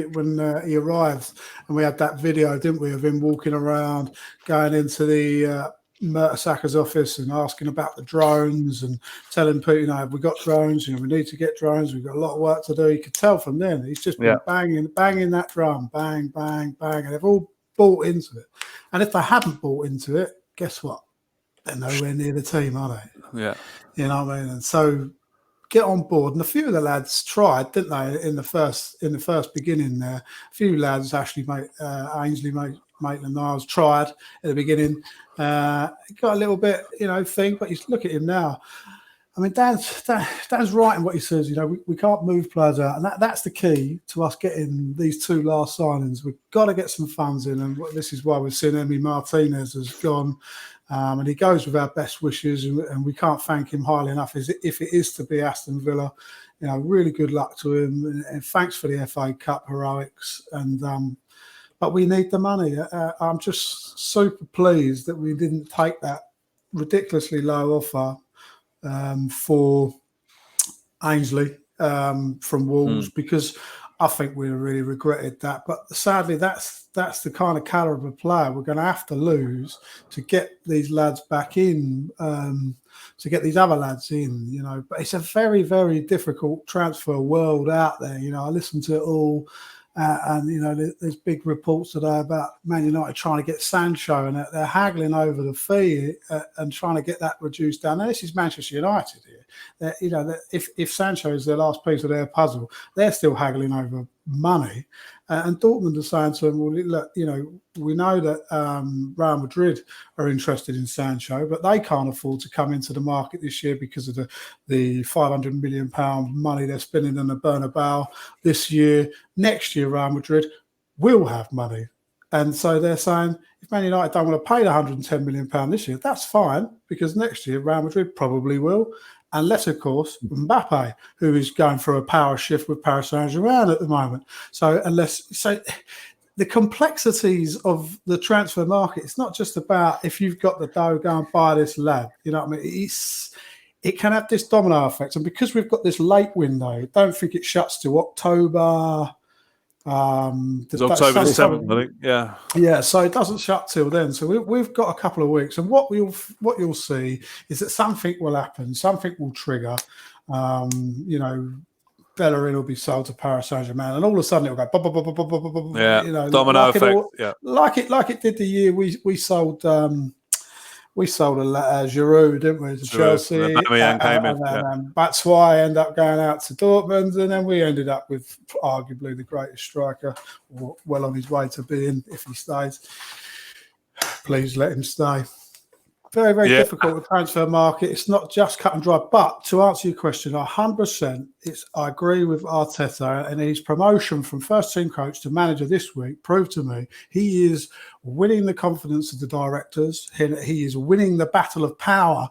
he arrives, and we had that video, didn't we, of him walking around, going into the Mertesacker's office and asking about the drones and telling people, have we got drones? We need to get drones. We've got a lot of work to do. You could tell from then he's just been banging that drum, bang, bang, bang, and they've all bought into it. And if they hadn't bought into it, guess what? They're nowhere near the team, are they? Yeah. You know what I mean? And so get on board. And a few of the lads tried, didn't they, in the first beginning there? A few lads, Ainsley Maitland-Niles, tried at the beginning. Got a little bit, thing, but you look at him now. I mean, Dan's right in what he says. We can't move players out, and that's the key to us getting these two last signings. We've got to get some funds in, and this is why we've seen Emi Martinez has gone, and he goes with our best wishes, and we can't thank him highly enough. If it is to be Aston Villa, really good luck to him, and thanks for the FA Cup heroics, and. But we need the money. I'm just super pleased that we didn't take that ridiculously low offer for Ainsley from Wolves, because I think we really regretted that. But sadly, that's the kind of calibre of player we're going to have to lose to get these lads back in, to get these other lads in, But it's a very, very difficult transfer world out there. I listened to it all. And, there's big reports today about Man United trying to get Sancho, and they're haggling over the fee and trying to get that reduced down. Now, this is Manchester United here. If Sancho is their last piece of their puzzle, they're still haggling over money. And Dortmund are saying to him, well, look, we know that Real Madrid are interested in Sancho, but they can't afford to come into the market this year because of the £500 million money they're spending on the Bernabeu this year. Next year, Real Madrid will have money. And so they're saying, if Man United don't want to pay the £110 million this year, that's fine, because next year Real Madrid probably will. Unless, of course, Mbappe, who is going through a power shift with Paris Saint-Germain at the moment. So the complexities of the transfer market, it's not just about if you've got the dough, go and buy this lad. You know what I mean? It can have this domino effect. And because we've got this late window, don't think it shuts to October. It's October the 7th, I think. Yeah. Yeah, so it doesn't shut till then. So we've got a couple of weeks, and what you'll see is that something will happen, something will trigger. Bellerin will be sold to Paris Saint-Germain, and all of a sudden it'll go. Yeah, domino effect. Like it did the year we sold. We sold a Giroud, didn't we, to Chelsea? And Batshuayi ended up going out to Dortmund, and then we ended up with arguably the greatest striker, or well on his way to being, if he stays. Please let him stay. Very, very difficult to transfer market. It's not just cut and dry. But to answer your question, 100%, I agree with Arteta, and his promotion from first team coach to manager this week proved to me he is winning the confidence of the directors. He is winning the battle of power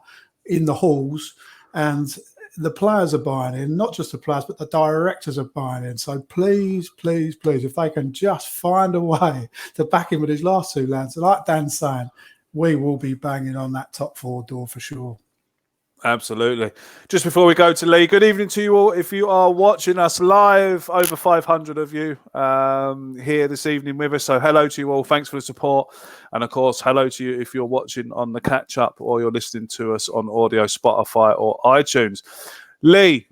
in the halls, and the players are buying in. Not just the players, but the directors are buying in. So please, please, please, if they can just find a way to back him with his last two lads, like Dan's saying, we will be banging on that top four door for sure. Absolutely. Just before we go to Lee, good evening to you all. If you are watching us live, over 500 of you here this evening with us. So hello to you all. Thanks for the support. And of course, hello to you if you're watching on the catch up or you're listening to us on audio, Spotify or iTunes. Lee,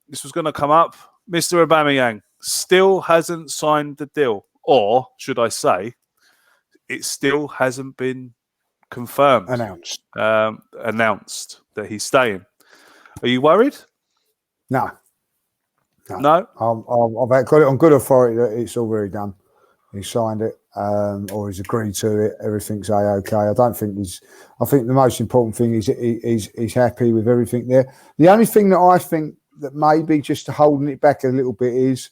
this was going to come up. Mr. Aubameyang still hasn't signed the deal. Or should I say, it still hasn't been confirmed. Announced that he's staying. Are you worried? No. I've got it on good authority that it's already done. He signed it, or he's agreed to it. Everything's okay. I think the most important thing is he's happy with everything there. The only thing that I think that maybe just holding it back a little bit is,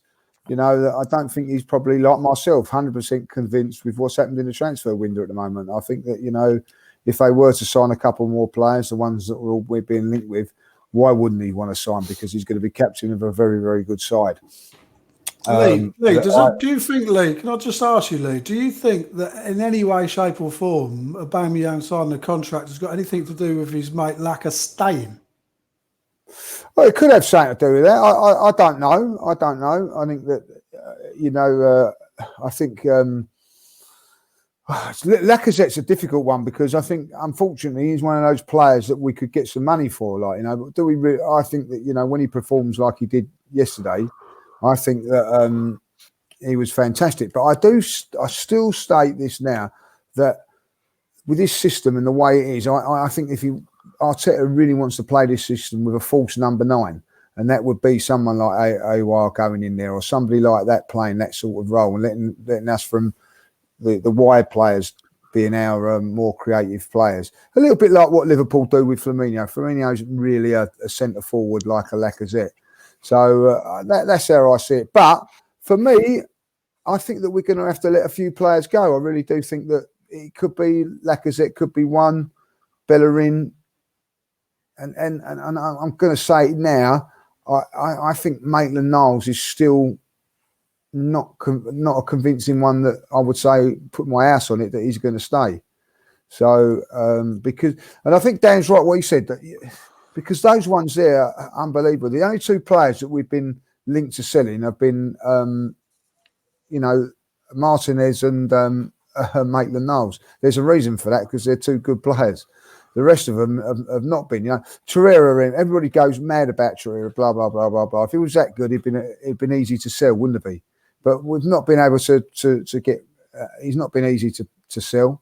that I don't think he's probably, like myself, 100% convinced with what's happened in the transfer window at the moment. I think that, if they were to sign a couple more players, the ones that we're being linked with, why wouldn't he want to sign? Because he's going to be captain of a very, very good side. Lee, do you think, Lee, can I just ask you, Lee, do you think that in any way, shape or form, Aubameyang signing the contract has got anything to do with his mate Laka staying? Well, it could have something to do with that. I don't know. I think that, I think Lacazette's a difficult one because I think, unfortunately, he's one of those players that we could get some money for. But do we? I think that, when he performs like he did yesterday, I think that he was fantastic. But I still state this now, that with this system and the way it is, I think if Arteta really wants to play this system with a false number 9, and that would be someone like Aouar going in there, or somebody like that playing that sort of role, and letting us from the wide players being our more creative players. A little bit like what Liverpool do with Firmino. Firmino's really a centre forward like a Lacazette. So that's how I see it. But for me, I think that we're going to have to let a few players go. I really do think that it could be Lacazette, could be one, Bellerin, and I'm going to say it now. I think Maitland-Niles is still not a convincing one that I would say put my house on it that he's going to stay. So and I think Dan's right what he said, that because those ones there are unbelievable. The only 2 players that we've been linked to selling have been Martinez and Maitland-Niles. There's a reason for that, because they're 2 good players. The rest of them have not been. Torreira, everybody goes mad about Torreira, blah, blah, blah, blah, blah. If he was that good, it'd been easy to sell, wouldn't it be? But we've not been able to get. He's not been easy to sell.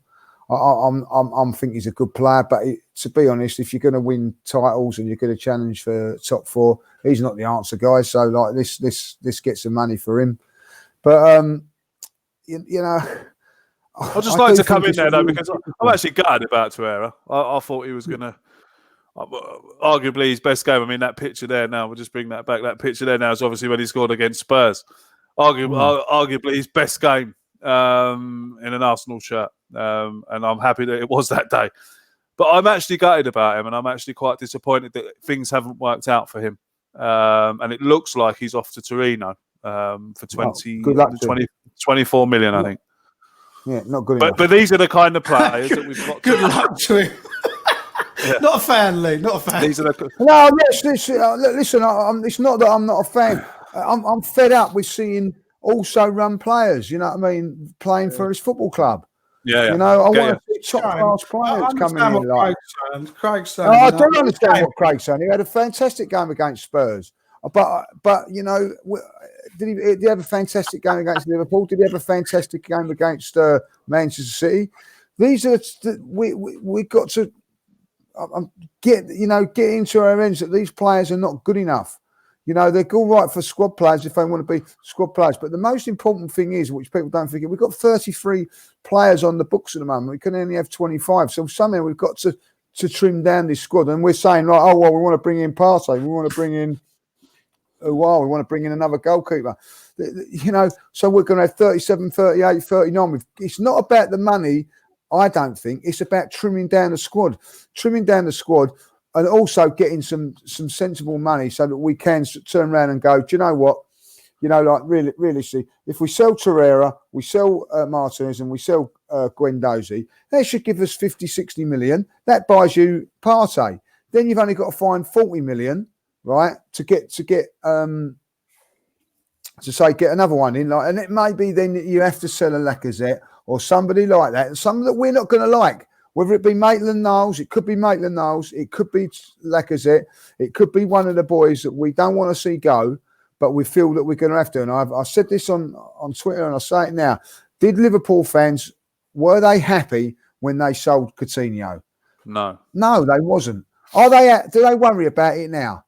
I'm think he's a good player, but to be honest, if you're going to win titles and you're going to challenge for top 4, he's not the answer, guys. So like this gets some money for him. But I'd just like to come in there, though, because I'm actually gutted about Torreira. I thought he was going to, arguably his best game. I mean, that picture there now, we'll just bring that back. That picture there now is obviously when he scored against Spurs. Arguably his best game in an Arsenal shirt. And I'm happy that it was that day. But I'm actually gutted about him, and I'm actually quite disappointed that things haven't worked out for him. And it looks like he's off to Torino for 24 million, I think. Yeah, not good enough. But these are the kind of players that we've got. Good luck to him. Yeah. Not a fan, Lee. Not a fan. These are the... No, listen. It's not that I'm not a fan. I'm fed up with seeing also run players. You know what I mean? Playing for his football club. Yeah. You know, I want to see top class players coming in. Like Craig's saying. I don't understand what Craig's saying. He had a fantastic game against Spurs, but you know. Did he have a fantastic game against Liverpool? Did he have a fantastic game against Manchester City? These are we got to get into our ends that these players are not good enough. You know, they're all right for squad players if they want to be squad players. But the most important thing is, which people don't forget, we've got 33 players on the books at the moment. We can only have 25. So somehow we've got to trim down this squad. And we're saying, right, we want to bring in Partey. We want to bring in we want to bring in another goalkeeper. You know, so we're going to have 37, 38, 39. It's not about the money, I don't think. It's about trimming down the squad. And also getting some sensible money so that we can turn around and go, do you know what? You know, like really see, if we sell Torreira, we sell Martinez and we sell Guendouzi, that should give us 50, 60 million. That buys you Partey. Then you've only got to find 40 million, right, to get another one in. Like, and it may be then that you have to sell a Lacazette or somebody like that, something that we're not going to like. Whether it be Maitland-Niles, it could be Maitland-Niles, it could be Lacazette, it could be one of the boys that we don't want to see go, but we feel that we're going to have to. And I said this on Twitter, and I say it now. Did Liverpool fans, were they happy when they sold Coutinho? No, they wasn't. Are they? Do they worry about it now?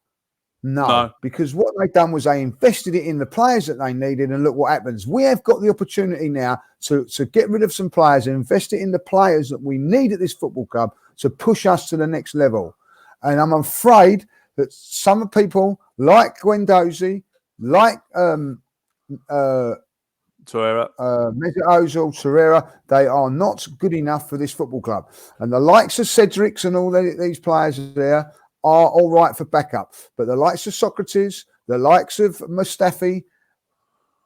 No, because what they've done was they invested it in the players that they needed, and look what happens. We have got the opportunity now to get rid of some players and invest it in the players that we need at this football club to push us to the next level. And I'm afraid that some people like Guendouzi, like Torreira, Mesut Ozil, Torreira, they are not good enough for this football club. And the likes of Cedrics and all these players there are all right for backup. But the likes of Socrates, the likes of Mustafi,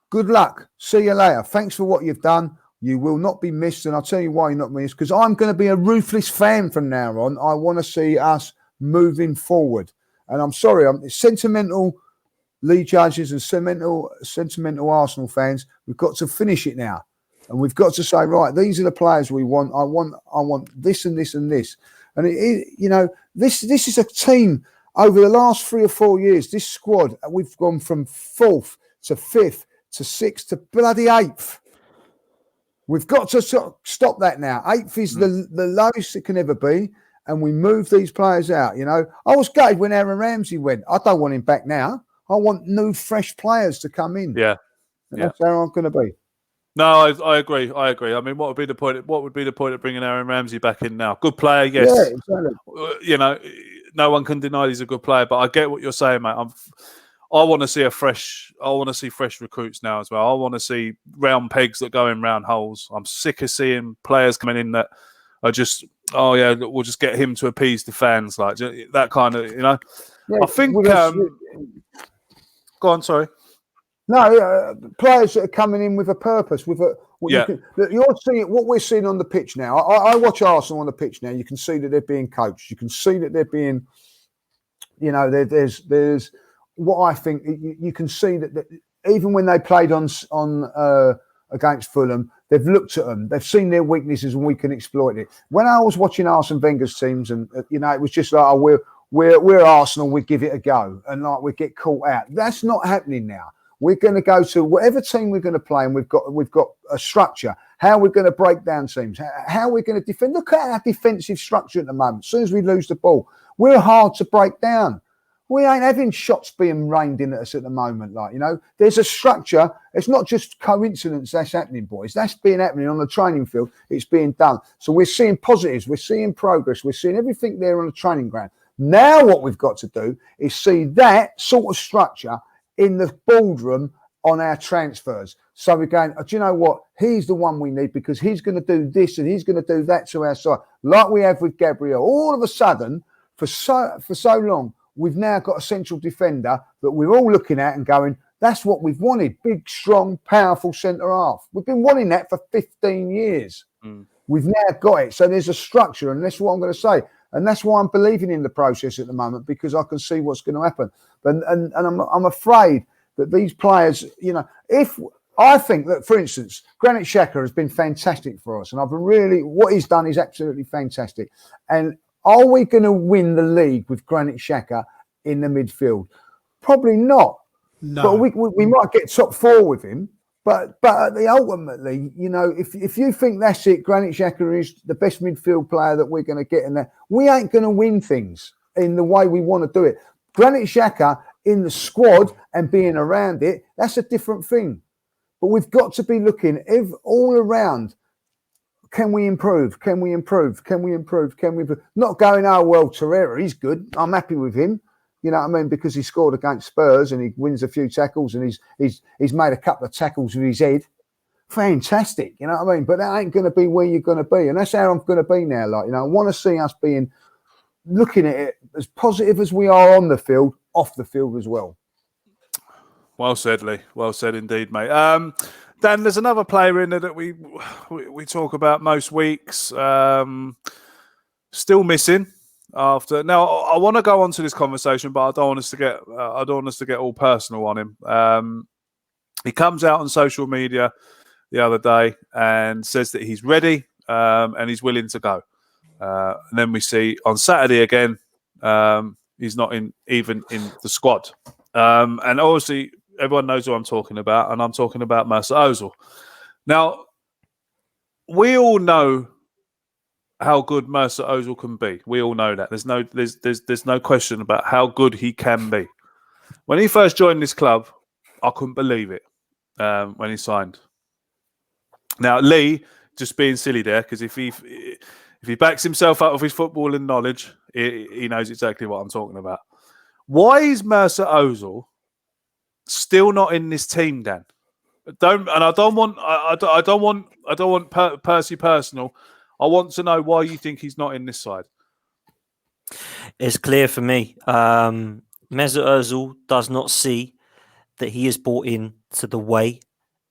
good luck. See you later. Thanks for what you've done. You will not be missed. And I'll tell you why you're not missed, because I'm going to be a ruthless fan from now on. I want to see us moving forward. And I'm sorry, I'm sentimental league judges and sentimental Arsenal fans. We've got to finish it now. And we've got to say, right, these are the players we want. I want this and this and this. And this is a team over the last 3 or 4 years. This squad, we've gone from 4th to 5th to 6th to bloody 8th. We've got to stop that now. 8th is the lowest it can ever be, and we move these players out. You know, I was gutted when Aaron Ramsey went. I don't want him back now. I want new, fresh players to come in. Yeah, that's how I'm going to be. No, I agree. I mean, what would be the point? What would be the point of bringing Aaron Ramsey back in now? Good player, yes. Yeah, exactly. You know, no one can deny he's a good player. But I get what you're saying, mate. I want to see fresh recruits now as well. I want to see round pegs that go in round holes. I'm sick of seeing players coming in that are just, oh yeah, we'll just get him to appease the fans, like that kind of, you know. Yeah, I think. Go on, sorry. No, players that are coming in with a purpose, you're seeing what we're seeing on the pitch now. I watch Arsenal on the pitch now. You can see that they're being coached. You can see that they're being, you know, there's what I think. You can see that even when they played on against Fulham, they've looked at them. They've seen their weaknesses, and we can exploit it. When I was watching Arsene Wenger's teams, and you know, it was just like, oh, we're Arsenal. We give it a go, and like we get caught out. That's not happening now. We're going to go to whatever team we're going to play, and we've got a structure. How we're going to break down teams, how we're going to defend. Look at our defensive structure at the moment. As soon as we lose the ball, we're hard to break down. We ain't having shots being rained in at us at the moment. Like, you know, there's a structure. It's not just coincidence that's happening, boys. That's being happening on the training field. It's being done. So we're seeing positives. We're seeing progress. We're seeing everything there on the training ground. Now what we've got to do is see that sort of structure in the boardroom on our transfers. So we're going, do you know what? He's the one we need because he's going to do this and he's going to do that to our side. Like we have with Gabriel. All of a sudden, for so long, we've now got a central defender that we're all looking at and going, that's what we've wanted. Big, strong, powerful centre half. We've been wanting that for 15 years. We've now got it. So there's a structure, and that's what I'm going to say. And that's why I'm believing in the process at the moment, because I can see what's going to happen. And I'm afraid that these players, you know, if I think that, for instance, Granit Xhaka has been fantastic for us, and what he's done is absolutely fantastic. And are we going to win the league with Granit Xhaka in the midfield? Probably not. No. But we might get top 4 with him. But ultimately, you know, if you think that's it, Granit Xhaka is the best midfield player that we're going to get in there, we ain't going to win things in the way we want to do it. Granit Xhaka in the squad and being around it, that's a different thing. But we've got to be looking all around. Can we improve? Can we improve? Can we improve? Can we improve? Not going, oh, well, Torreira, he's good. I'm happy with him. You know what I mean? Because he scored against Spurs and he wins a few tackles and he's made a couple of tackles with his head. Fantastic. You know what I mean? But that ain't going to be where you're going to be. And that's how I'm going to be now. Like, you know, I want to see us looking at it as positive as we are on the field, off the field as well. Well said, Lee. Well said indeed, mate. Dan, there's another player in there that we talk about most weeks. Still missing. Now, I want to go on to this conversation, but I don't want us to get all personal on him. He comes out on social media the other day and says that he's ready and he's willing to go. And then we see on Saturday again, he's not even in the squad. And obviously, everyone knows who I'm talking about, and I'm talking about Mesut Ozil. Now, we all know how good Mesut Ozil can be. We all know that. There's no question about how good he can be. When he first joined this club, I couldn't believe it when he signed. Now, Lee, just being silly there, because if he backs himself out of his footballing knowledge, he knows exactly what I'm talking about. Why is Mesut Ozil still not in this team, Dan? I don't want Percy personal. I want to know why you think he's not in this side. It's clear for me. Mesut Ozil does not see that he is bought in to the way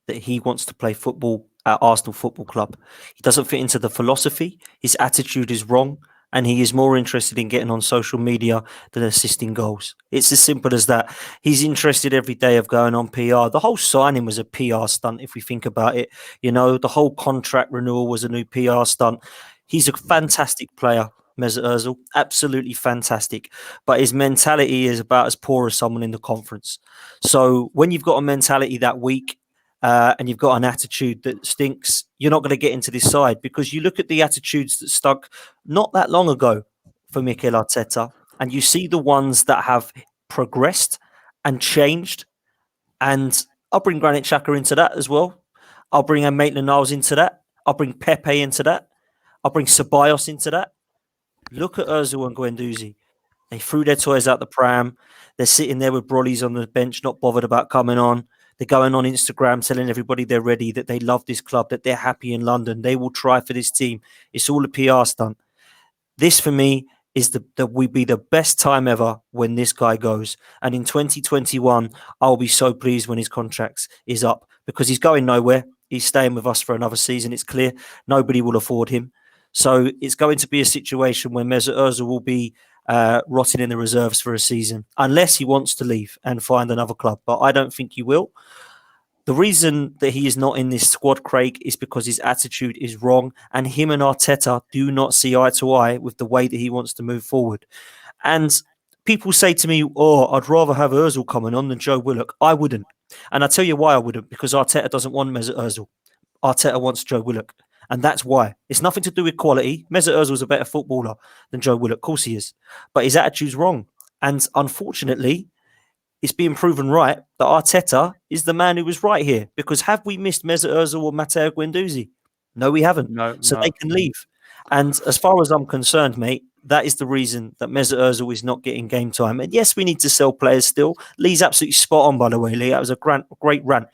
that he wants to play football at Arsenal Football Club. He doesn't fit into the philosophy. His attitude is wrong. And he is more interested in getting on social media than assisting goals. It's as simple as that. He's interested every day of going on PR. The whole signing was a PR stunt, if we think about it. You know, the whole contract renewal was a new PR stunt. He's a fantastic player, Mesut Ozil. Absolutely fantastic. But his mentality is about as poor as someone in the conference. So when you've got a mentality that weak, and you've got an attitude that stinks, you're not going to get into this side, because you look at the attitudes that stuck not that long ago for Mikel Arteta, and you see the ones that have progressed and changed. And I'll bring Granit Xhaka into that as well. I'll bring Maitland-Niles into that. I'll bring Pepe into that. I'll bring Ceballos into that. Look at Ozil and Guendouzi. They threw their toys out the pram. They're sitting there with brollies on the bench, not bothered about coming on. They're going on Instagram telling everybody they're ready, that they love this club, that they're happy in London. They will try for this team. It's all a PR stunt. This, for me, is that we be the best time ever when this guy goes. And in 2021, I'll be so pleased when his contract is up, because he's going nowhere. He's staying with us for another season. It's clear nobody will afford him. So it's going to be a situation where Mesut Ozil will be rotting in the reserves for a season, unless he wants to leave and find another club. But I don't think he will. The reason that he is not in this squad, Craig, is because his attitude is wrong, and him and Arteta do not see eye to eye with the way that he wants to move forward. And people say to me, I'd rather have Ozil coming on than Joe Willock. I wouldn't. And I'll tell you why I wouldn't, because Arteta doesn't want Mesut Ozil. Arteta wants Joe Willock. And that's why. It's nothing to do with quality. Mesut Ozil is a better footballer than Joe Willock. Of course he is. But his attitude's wrong. And unfortunately, it's being proven right that Arteta is the man who was right here. Because have we missed Mesut Ozil or Matteo Guendouzi? No, we haven't. So they can leave. And as far as I'm concerned, mate, that is the reason that Mesut Ozil is not getting game time. And yes, we need to sell players still. Lee's absolutely spot on, by the way, Lee. That was a great rant.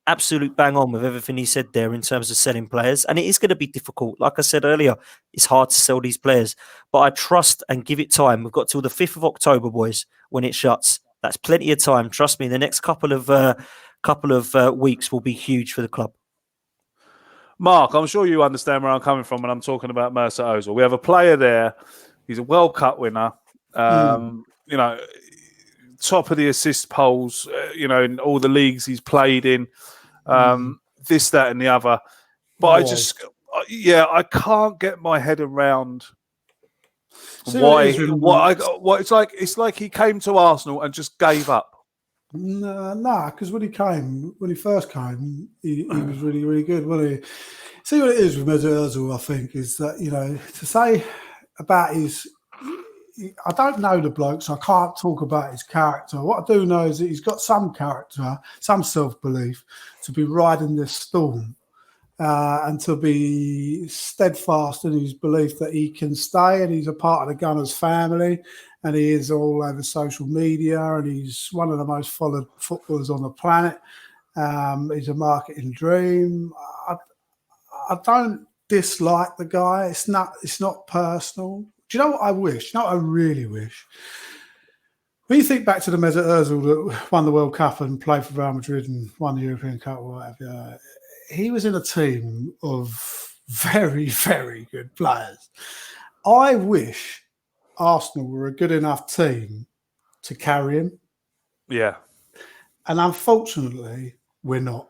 Absolute bang on with everything he said there in terms of selling players. And it is going to be difficult. Like I said earlier, it's hard to sell these players. But I trust and give it time. We've got till the 5th of October, boys, when it shuts. That's plenty of time. Trust me, the next couple of weeks will be huge for the club. Mark, I'm sure you understand where I'm coming from when I'm talking about Mesut Ozil. We have a player there. He's a World Cup winner. You know, top of the assist polls, in all the leagues he's played in, this, that, and the other. But I can't get my head around why it's like he came to Arsenal and just gave up. No, because when he first came, he was really, really good, wasn't he? See, what it is with Mesut Ozil, I think, is that, to say about I don't know the bloke, so I can't talk about his character. What I do know is that he's got some character, some self-belief to be riding this storm and to be steadfast in his belief that he can stay and he's a part of the Gunners family, and he is all over social media, and he's one of the most followed footballers on the planet. He's a marketing dream. I don't dislike the guy. It's not personal. Do you know what I wish? You know what I really wish? When you think back to the Mesut Ozil that won the World Cup and played for Real Madrid and won the European Cup or whatever, he was in a team of very, very good players. I wish Arsenal were a good enough team to carry him. Yeah. And unfortunately, we're not.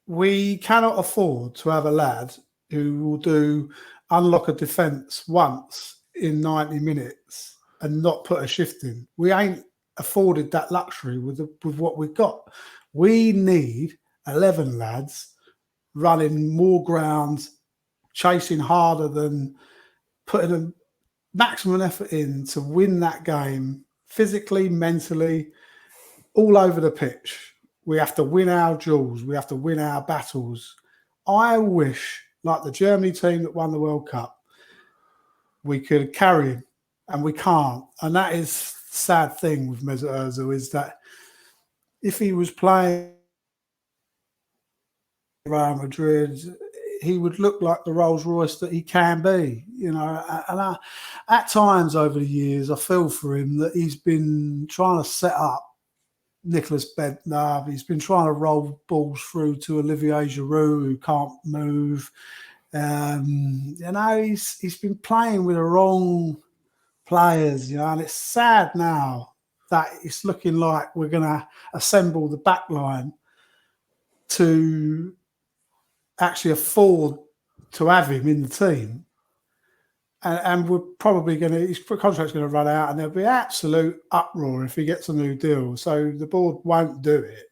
We cannot afford to have a lad who will unlock a defence once in 90 minutes and not put a shift in. We ain't afforded that luxury with what we've got. We need 11 lads running more ground, chasing harder than putting a maximum effort in to win that game physically, mentally, all over the pitch. We have to win our duels. We have to win our battles. I wish, like the Germany team that won the World Cup, we could carry him, and we can't. And that is the sad thing with Mesut Ozil, is that if he was playing Real Madrid, he would look like the Rolls Royce that he can be, And at times over the years, I feel for him that he's been trying to set up Nicholas Bentner. He's been trying to roll balls through to Olivier Giroud, who can't move. He's been playing with the wrong players, and it's sad now that it's looking like we're going to assemble the back line to actually afford to have him in the team. And we're probably his contract's going to run out, and there'll be absolute uproar if he gets a new deal. So the board won't do it.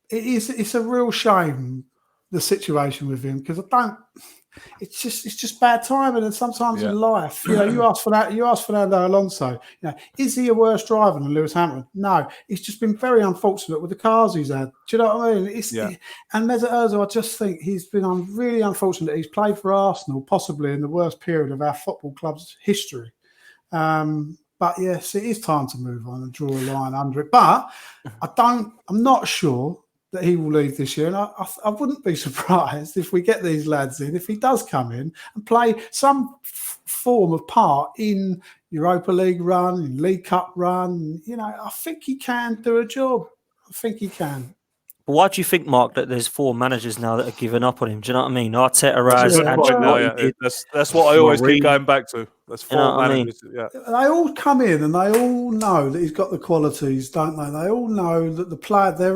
it's a real shame, the situation with him, because I don't. It's just bad timing, and sometimes in life, you ask for that. You ask Fernando Alonso. Is he a worse driver than Lewis Hamilton? No, he's just been very unfortunate with the cars he's had. Do you know what I mean? And Mesut Ozil, I just think he's been really unfortunate. He's played for Arsenal, possibly in the worst period of our football club's history. But yes, it is time to move on and draw a line under it. But I'm not sure that he will leave this year, and I wouldn't be surprised if we get these lads in, if he does come in and play some form of part in Europa League run, in League Cup run. I think he can do a job. I think he can. Why do you think, Mark, that there's 4 managers now that are giving up on him? Do you know what I mean? Arteta, that's what I always keep going back to. That's 4 managers. They all come in and they all know that he's got the qualities, don't they? They all know that the player there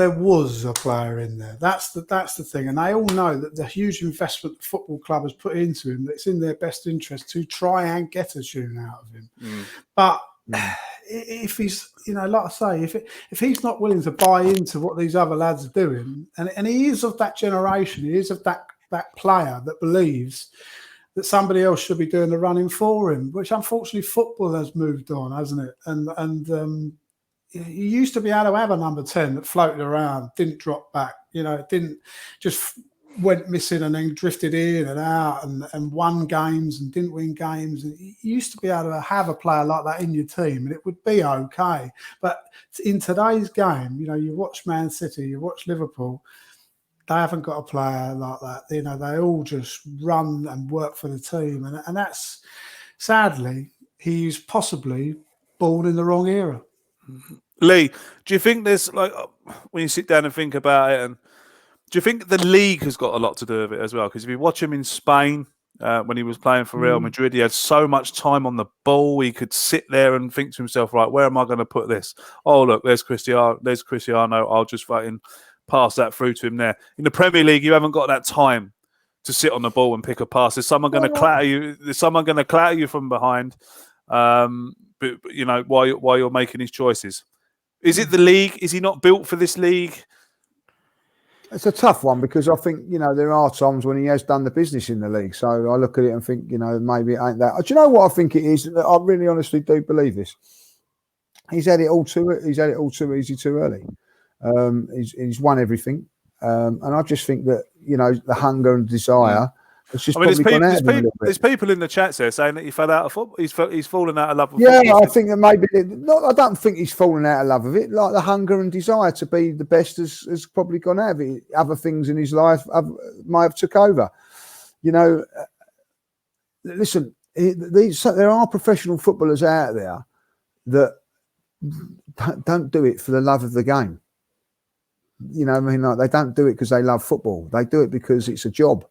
was a player in there. That's the thing, and they all know that the huge investment the football club has put into him, that's in their best interest to try and get a tune out of him. But if he's, like I say, if he's not willing to buy into what these other lads are doing, and he is of that generation, he is of that player that believes that somebody else should be doing the running for him, which unfortunately football has moved on, hasn't it? And you used to be able to have a number 10 that floated around, didn't drop back, didn't just went missing and then drifted in and out and won games and didn't win games. And you used to be able to have a player like that in your team and it would be okay. But in today's game, you watch Man City, you watch Liverpool, they haven't got a player like that. They all just run and work for the team. And that's, sadly, he's possibly born in the wrong era. Lee, do you think there's, like, when you sit down and think about it, and do you think the league has got a lot to do with it as well? Because if you watch him in Spain, when he was playing for Real Madrid, he had so much time on the ball. He could sit there and think to himself, right, where am I going to put this? Oh, look, there's Cristiano. I'll just fucking pass that through to him there. In the Premier League, you haven't got that time to sit on the ball and pick a pass. There's someone going to clatter you. There's someone going to clatter you from behind. But while you're making his choices, is it the league? Is he not built for this league? It's a tough one because I think, there are times when he has done the business in the league. So I look at it and think, maybe it ain't that. Do you know what I think it is? I really honestly do believe this. He's had it all too easy too early. He's won everything. And I just think that, the hunger and desire has just probably gone out of him a little bit. There's people in the chat there saying that he fell out of football. He's fallen out of love with football. Yeah, I think that maybe I don't think he's fallen out of love of it. Like the hunger and desire to be the best has probably gone out of it. Other things in his life might have took over. Listen, there are professional footballers out there that don't do it for the love of the game. Like they don't do it because they love football. They do it because it's a job.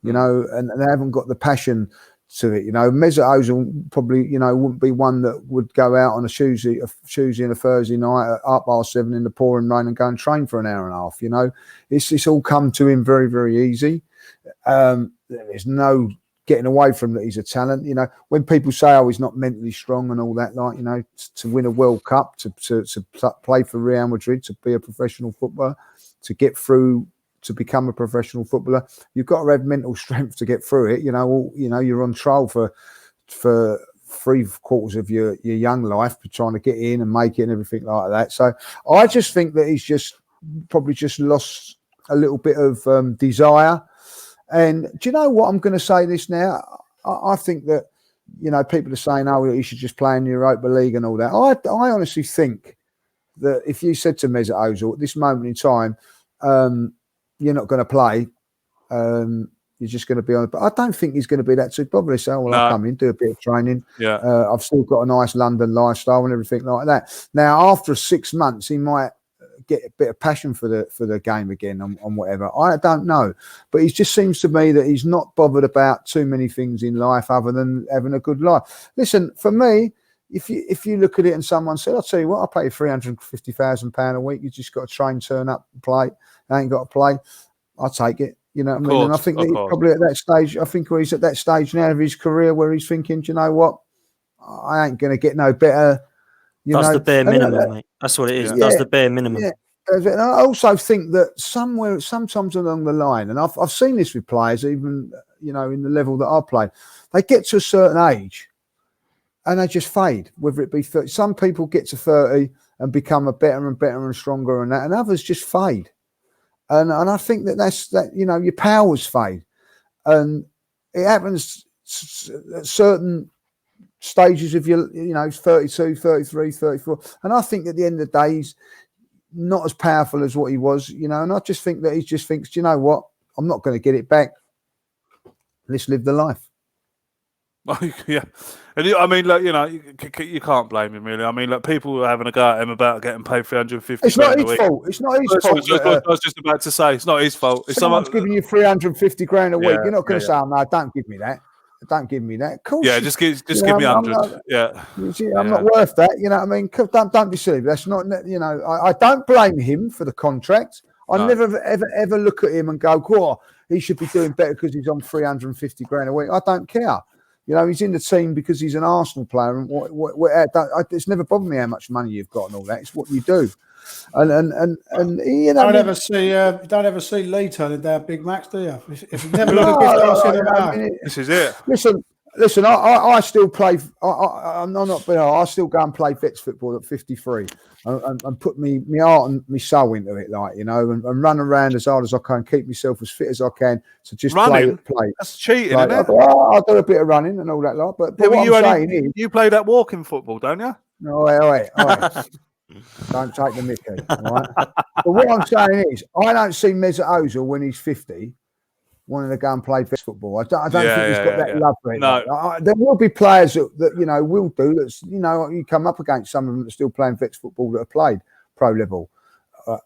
And they haven't got the passion to it. Mesut Ozil probably, wouldn't be one that would go out on a Tuesday and a Thursday night at 7:30 in the pouring rain and go and train for an hour and a half. It's all come to him very, very easy. There's no getting away from that he's a talent. When people say, oh, he's not mentally strong and all that, like, to win a World Cup, to play for Real Madrid, to be a professional footballer, to get through, to become a professional footballer, you've got to have mental strength to get through it. You're on trial for 3/4 of your young life, trying to get in and make it and everything like that. So I just think that he's probably lost a little bit of desire. And do you know what? I'm going to say this now. I think that, people are saying, oh, he should just play in the Europa League and all that. I honestly think that if you said to Mesut Ozil at this moment in time, you're not going to play, you're just going to be on. But I don't think he's going to be that too bothered. So, I'll come in, do a bit of training. Yeah, I've still got a nice London lifestyle and everything like that. Now, after 6 months, he might get a bit of passion for the game again on whatever. I don't know, but it just seems to me that he's not bothered about too many things in life other than having a good life. Listen, for me, if you look at it and someone said, I'll tell you what, I'll pay you £350,000 a week. You just got to train, turn up, play. I ain't got to play. I'll take it. You know what I mean? And I think that he's probably at that stage. I think he's at that stage now of his career where he's thinking, do you know what? I ain't going to get no better. That's the bare minimum, mate. That's what it is. Yeah. That's the bare minimum. And I also think that sometimes along the line, and I've seen this with players, even in the level that I play, they get to a certain age and they just fade. Whether it be 30, some people get to 30 and become a better and better and stronger, and others just fade. And I think that's your powers fade, and it happens at certain stages of your 32, 33, 34, and I think at the end of the day he's not as powerful as what he was, and I just think that he just thinks, do you know what, I'm not going to get it back. Let's live the life. Yeah, and I mean, you can't blame him really. I mean, people are having a go at him about getting paid 350. It's not his fault. It's not his fault. I was just about to say, it's not his fault. If someone's giving you 350 grand a week, you're not going to say, "Oh, no, don't give me that. Don't give me that." Of course, just give me 100. I'm not worth that. You know what I mean? Don't be silly. That's not. I don't blame him for the contract. I never ever look at him and go, "Oh, he should be doing better because he's on 350 grand a week." I don't care. He's in the team because he's an Arsenal player, and it's never bothered me how much money you've got and all that. It's what you do, and don't ever see Lee turning down Big Macs, do you? If you never look at this is it. Listen. I still play. I'm not. I still go and play vets football at 53, and put me heart and my soul into it, and run around as hard as I can, keep myself as fit as I can to just play. That's cheating, isn't it? I do a bit of running and all that lot, but what I'm saying is, you play that walking football, don't you? All right. Don't take the mickey, all right? But what I'm saying is, I don't see Mesut Ozil when he's 50 wanting to go and play vets football. I don't think he's got that love for it. No. There will be players that will do. That's you come up against some of them that are still playing vets football that have played pro level,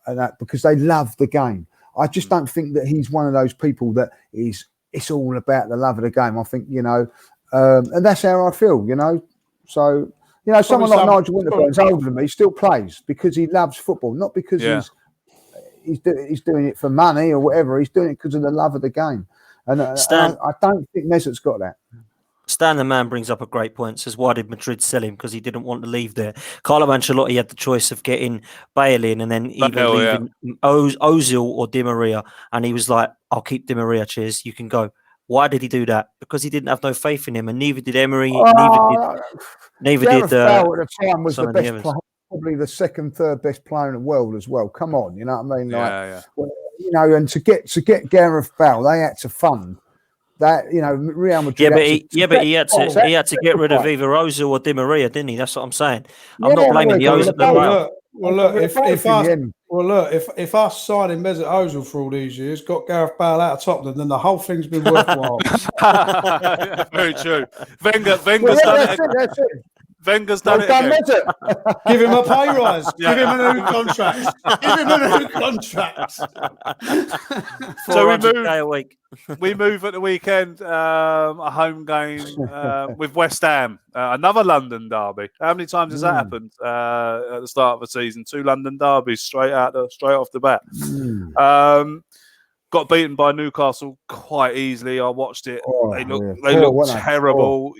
and that because they love the game. I just don't think that he's one of those people that is. It's all about the love of the game. I think and that's how I feel. So. Someone like Nigel Winterburn, older than me, still plays because he loves football, not because he's doing it for money or whatever. He's doing it because of the love of the game. And I don't think Mesut's got that. Stan the man brings up a great point. Says, why did Madrid sell him? Because he didn't want to leave there. Carlo Ancelotti had the choice of getting Bale in and then either leaving Ozil or Di Maria. And he was like, I'll keep Di Maria, cheers, you can go. Why did he do that? Because he didn't have no faith in him, and neither did Emery. Neither did. Bale at the time was the best player, probably the second, third best player in the world as well. Come on, you know what I mean? Well, and to get Gareth Bale, they had to fund that. Real Madrid. But he had to get rid of either Ozil or Di Maria, didn't he? That's what I'm saying. I'm not blaming the Ozil. If us signing Mesut Ozil for all these years got Gareth Bale out of Tottenham, then the whole thing's been worthwhile. Very true. Wenger's done it. That's it. Wenger's done it again. Give him a pay rise. Give him a new contract. So we move at the weekend, a home game with West Ham, another London derby. How many times has that happened at the start of the season? 2 London derbies straight off the bat. Got beaten by Newcastle quite easily. I watched it. They look terrible.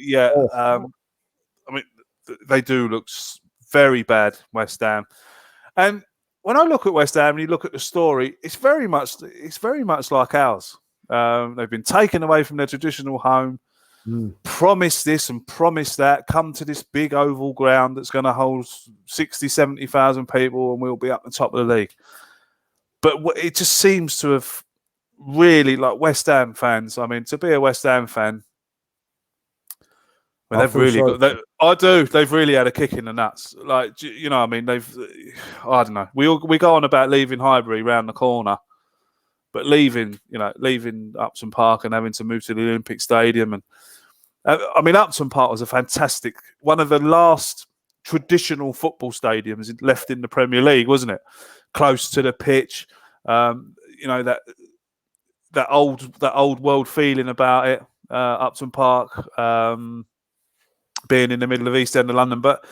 I mean, they do look very bad, West Ham. And when I look at West Ham and you look at the story, it's very much like ours. They've been taken away from their traditional home, promised this and promised that, come to this big oval ground that's going to hold 60, 70,000 people and we'll be up the top of the league. But it just seems to have really, like West Ham fans, I mean, to be a West Ham fan, well, they've really had a kick in the nuts. Like, I mean, I don't know. We go on about leaving Highbury round the corner, but leaving Upton Park and having to move to the Olympic Stadium. And I mean, Upton Park was one of the last traditional football stadiums left in the Premier League, wasn't it? Close to the pitch, that old world feeling about it, Upton Park. Being in the middle of East End of London, but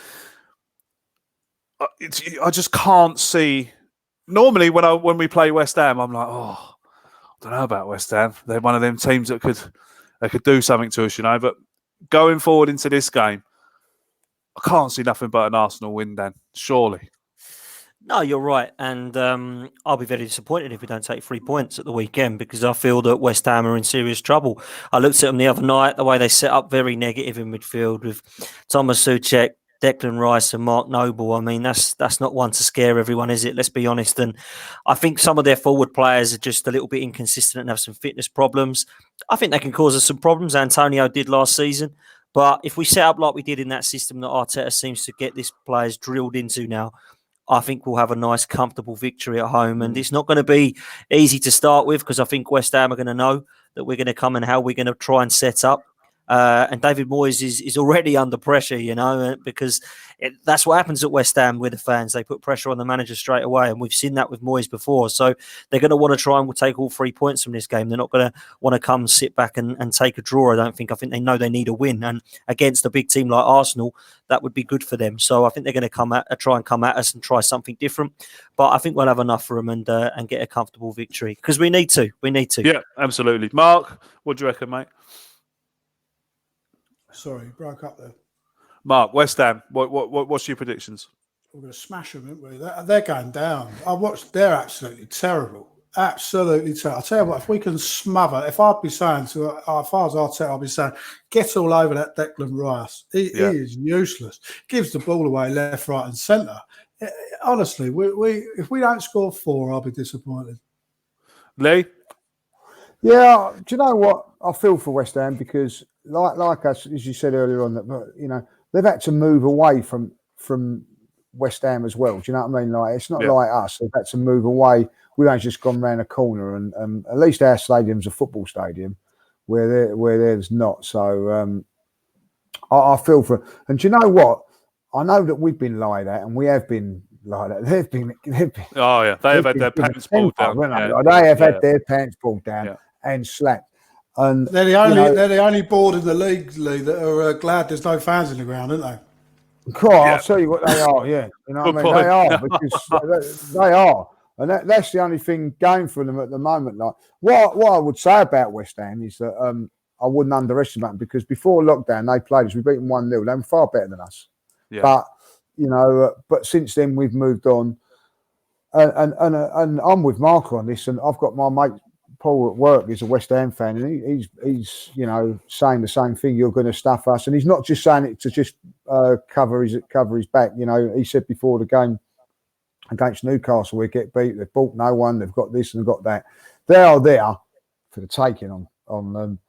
I just can't see. Normally, when we play West Ham, I'm like, I don't know about West Ham. They're one of them teams that could do something to us, But going forward into this game, I can't see nothing but an Arsenal win. Dan, surely. No, you're right. And I'll be very disappointed if we don't take 3 points at the weekend because I feel that West Ham are in serious trouble. I looked at them the other night, the way they set up very negative in midfield with Thomas Souček, Declan Rice and Mark Noble. I mean, that's not one to scare everyone, is it? Let's be honest. And I think some of their forward players are just a little bit inconsistent and have some fitness problems. I think they can cause us some problems. Antonio did last season. But if we set up like we did in that system that Arteta seems to get these players drilled into now, I think we'll have a nice, comfortable victory at home. And it's not going to be easy to start with because I think West Ham are going to know that we're going to come and how we're going to try and set up. And David Moyes is already under pressure, because that's what happens at West Ham with the fans. They put pressure on the manager straight away. And we've seen that with Moyes before. So they're going to want to try and take all 3 points from this game. They're not going to want to come sit back and take a draw, I don't think. I think they know they need a win. And against a big team like Arsenal, that would be good for them. So I think they're going to try and come at us and try something different. But I think we'll have enough for them and get a comfortable victory because we need to. We need to. Yeah, absolutely. Mark, what do you reckon, mate? Sorry, broke up there. Mark, West Ham, what's your predictions? We're going to smash them, aren't we? They're going down. I watched. They're absolutely terrible. Absolutely terrible. I'll tell you what, if we can smother, if I'd be saying to, if I was Arteta, I'd be saying, get all over that Declan Rice. He is useless. Gives the ball away left, right and centre. Honestly, if we don't score 4, I'll be disappointed. Lee? Yeah, do you know what? I feel for West Ham because, like us, as you said earlier on, that they've had to move away from West Ham as well. Do you know what I mean? Like it's not like us; they've had to move away. We ain't just gone round a corner, and at least our stadium's a football stadium, where there's not. So I feel for. And do you know what? I know that we've been lied at, and we have been lied at. They've been. Oh yeah, they have had their pants pulled down. They have had their pants pulled down and slapped. And they're the only board in the league that are glad there's no fans in the ground, aren't they? I'll tell you what they are. Yeah, you know what I mean. They are because they are, and that's the only thing going for them at the moment. Like what I would say about West Ham is that I wouldn't underestimate them because before lockdown they played us. We beat them 1-0. They were far better than us. Yeah. But but since then we've moved on, and I'm with Mark on this, and I've got my mate Paul at work is a West Ham fan, and he's saying the same thing. You're going to stuff us, and he's not just saying it to just cover his back. He said before the game against Newcastle, we get beat. They've bought no one. They've got this and got that. They are there for the taking on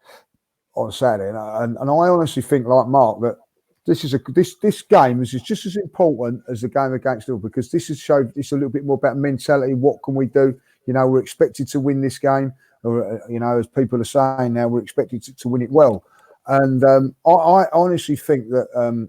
Saturday, and I honestly think, like Mark, that this game is just as important as the game against Liverpool because this has showed it's a little bit more about mentality. What can we do? We're expected to win this game, or as people are saying now, we're expected to win it well. And I honestly think that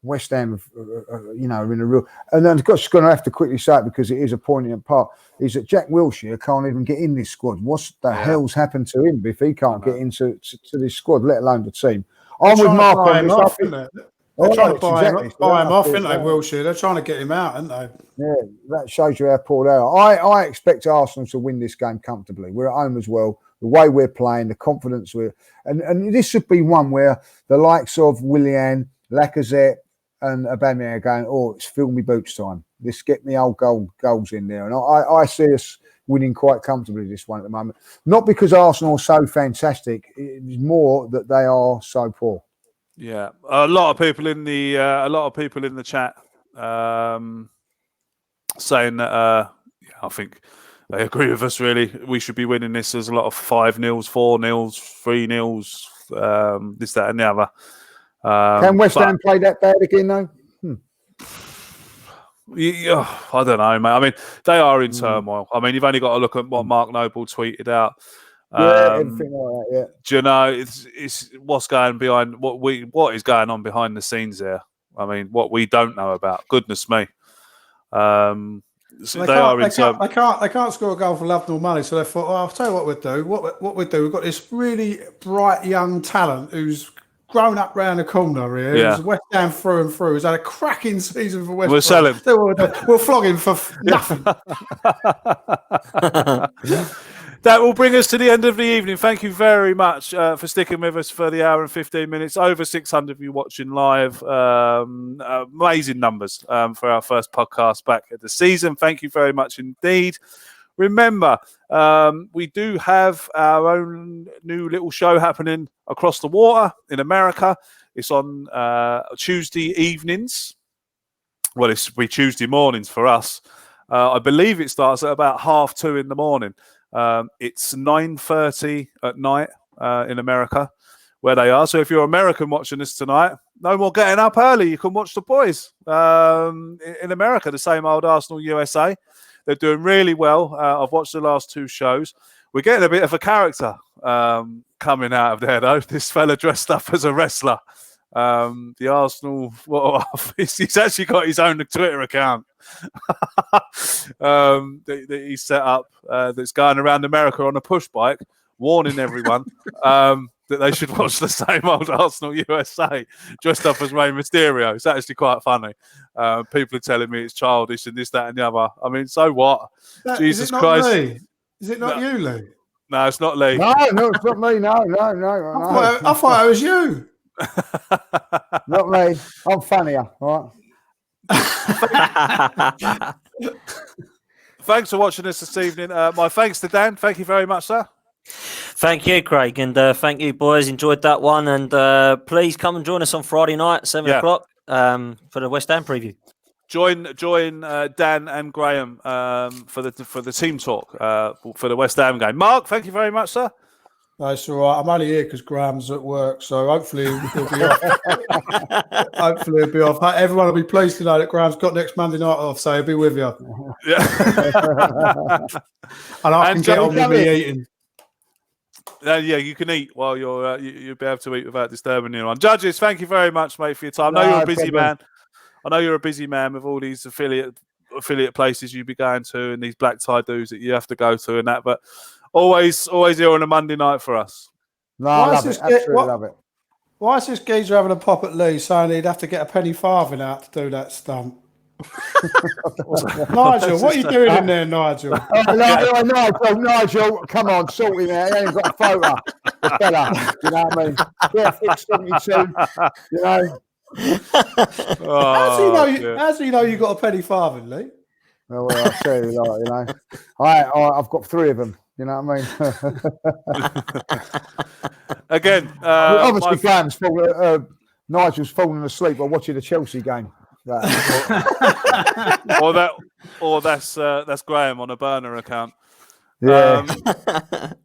West Ham, are in a real. And then I'm just going to have to quickly say it because it is a poignant part. Is that Jack Wilshere can't even get in this squad? What the hell's happened to him if he can't get into this squad, let alone the team? I'm with Mark on this. They're trying to buy him off, aren't they, Wilshere? They're trying to get him out, aren't they? Yeah, that shows you how poor they are. I expect Arsenal to win this game comfortably. We're at home as well. The way we're playing, the confidence and this should be one where the likes of Willian, Lacazette, and Aubameyang are going, it's fill me boots time. Let's get me old goals in there. And I see us winning quite comfortably this one at the moment. Not because Arsenal are so fantastic. It's more that they are so poor. Yeah, a lot of people in the chat saying that I think they agree with us. Really, we should be winning this. There's a lot of 5-0s, 4-0s, 3-0s, this, that, and the other. Can West Ham play that bad again, though? Yeah, I don't know, mate. I mean, they are in turmoil. I mean, you've only got to look at what Mark Noble tweeted out. Everything like that. Yeah. Do you know it's what's going behind what is going on behind the scenes there? I mean, what we don't know about. Goodness me. So they can't score a goal for love nor money. So they thought, I'll tell you what we'd do. What we'd do? We've got this really bright young talent who's grown up round the corner here. Yeah. He's West Ham through and through. He's had a cracking season for West Ham. We'll sell him. We'll flog him for nothing. That will bring us to the end of the evening. Thank you very much for sticking with us for the hour and 15 minutes. Over 600 of you watching live. Amazing numbers for our first podcast back at the season. Thank you very much indeed. Remember, we do have our own new little show happening across the water in America. It's on Tuesday evenings. Well, it's Tuesday mornings for us. I believe it starts at about 2:30 in the morning. It's 9:30 at night in America, where they are. So if you're American watching this tonight, no more getting up early. You can watch the boys in America, the same old Arsenal USA. They're doing really well. I've watched the last 2 shows. We're getting a bit of a character coming out of there, though. This fella dressed up as a wrestler. The Arsenal, he's actually got his own Twitter account that he set up that's going around America on a push bike, warning everyone that they should watch the same old Arsenal USA dressed up as Rey Mysterio. It's actually quite funny. People are telling me it's childish and this, that, and the other. I mean, so what? Jesus Christ! Lee? Is it not you, Lee? No, it's not Lee. No, it's not me. No. I thought it was you. Not me. I'm funnier, right? Thanks for watching us this evening. My thanks to Dan. Thank you very much, sir. Thank you, Craig, and thank you, boys. Enjoyed that one, and please come and join us on Friday night at 7 o'clock for the West Ham preview. Join Dan and Graham for the team talk for the West Ham game. Mark, thank you very much, sir. No, it's all right. I'm only here because Graham's at work, so hopefully he'll be off. Hopefully he'll be off. Everyone will be pleased to know that Graham's got next Monday night off, so he'll be with you. Yeah. And I can get on with me eating. Yeah, you can eat while you'll be able to eat without disturbing anyone. Judges, thank you very much, mate, for your time. I know you're a busy man. I know you're a busy man with all these affiliate places you be going to and these black tie dues that you have to go to and that, but always here on a Monday night for us. No, I love it. Absolutely love it. Why is this geezer having a pop at Lee saying he'd have to get a penny farthing out to do that stunt? Nigel, what are you doing in there, Nigel? Nigel, come on, sort him out. He ain't got a photo. Fella, you know what I mean? Get a fix 72, you know. How do you know you got a penny farthing, Lee? Well, I'll tell you, you know. I've got 3 of them. You know what I mean? Again, obviously, Nigel's falling asleep while watching the Chelsea game. or that's Graham on a burner account. Yeah.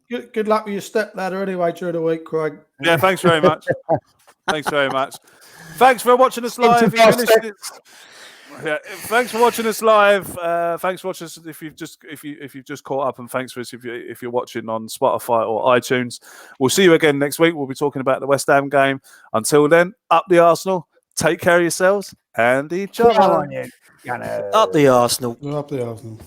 Good luck with your step ladder anyway during the week, Craig. Yeah, thanks very much. Thanks for watching us live. Thanks for watching us live. Thanks for watching us if you've just caught up, and thanks for us if you're watching on Spotify or iTunes. We'll see you again next week. We'll be talking about the West Ham game. Until then, up the Arsenal. Take care of yourselves and each other. Up the Arsenal. Up the Arsenal.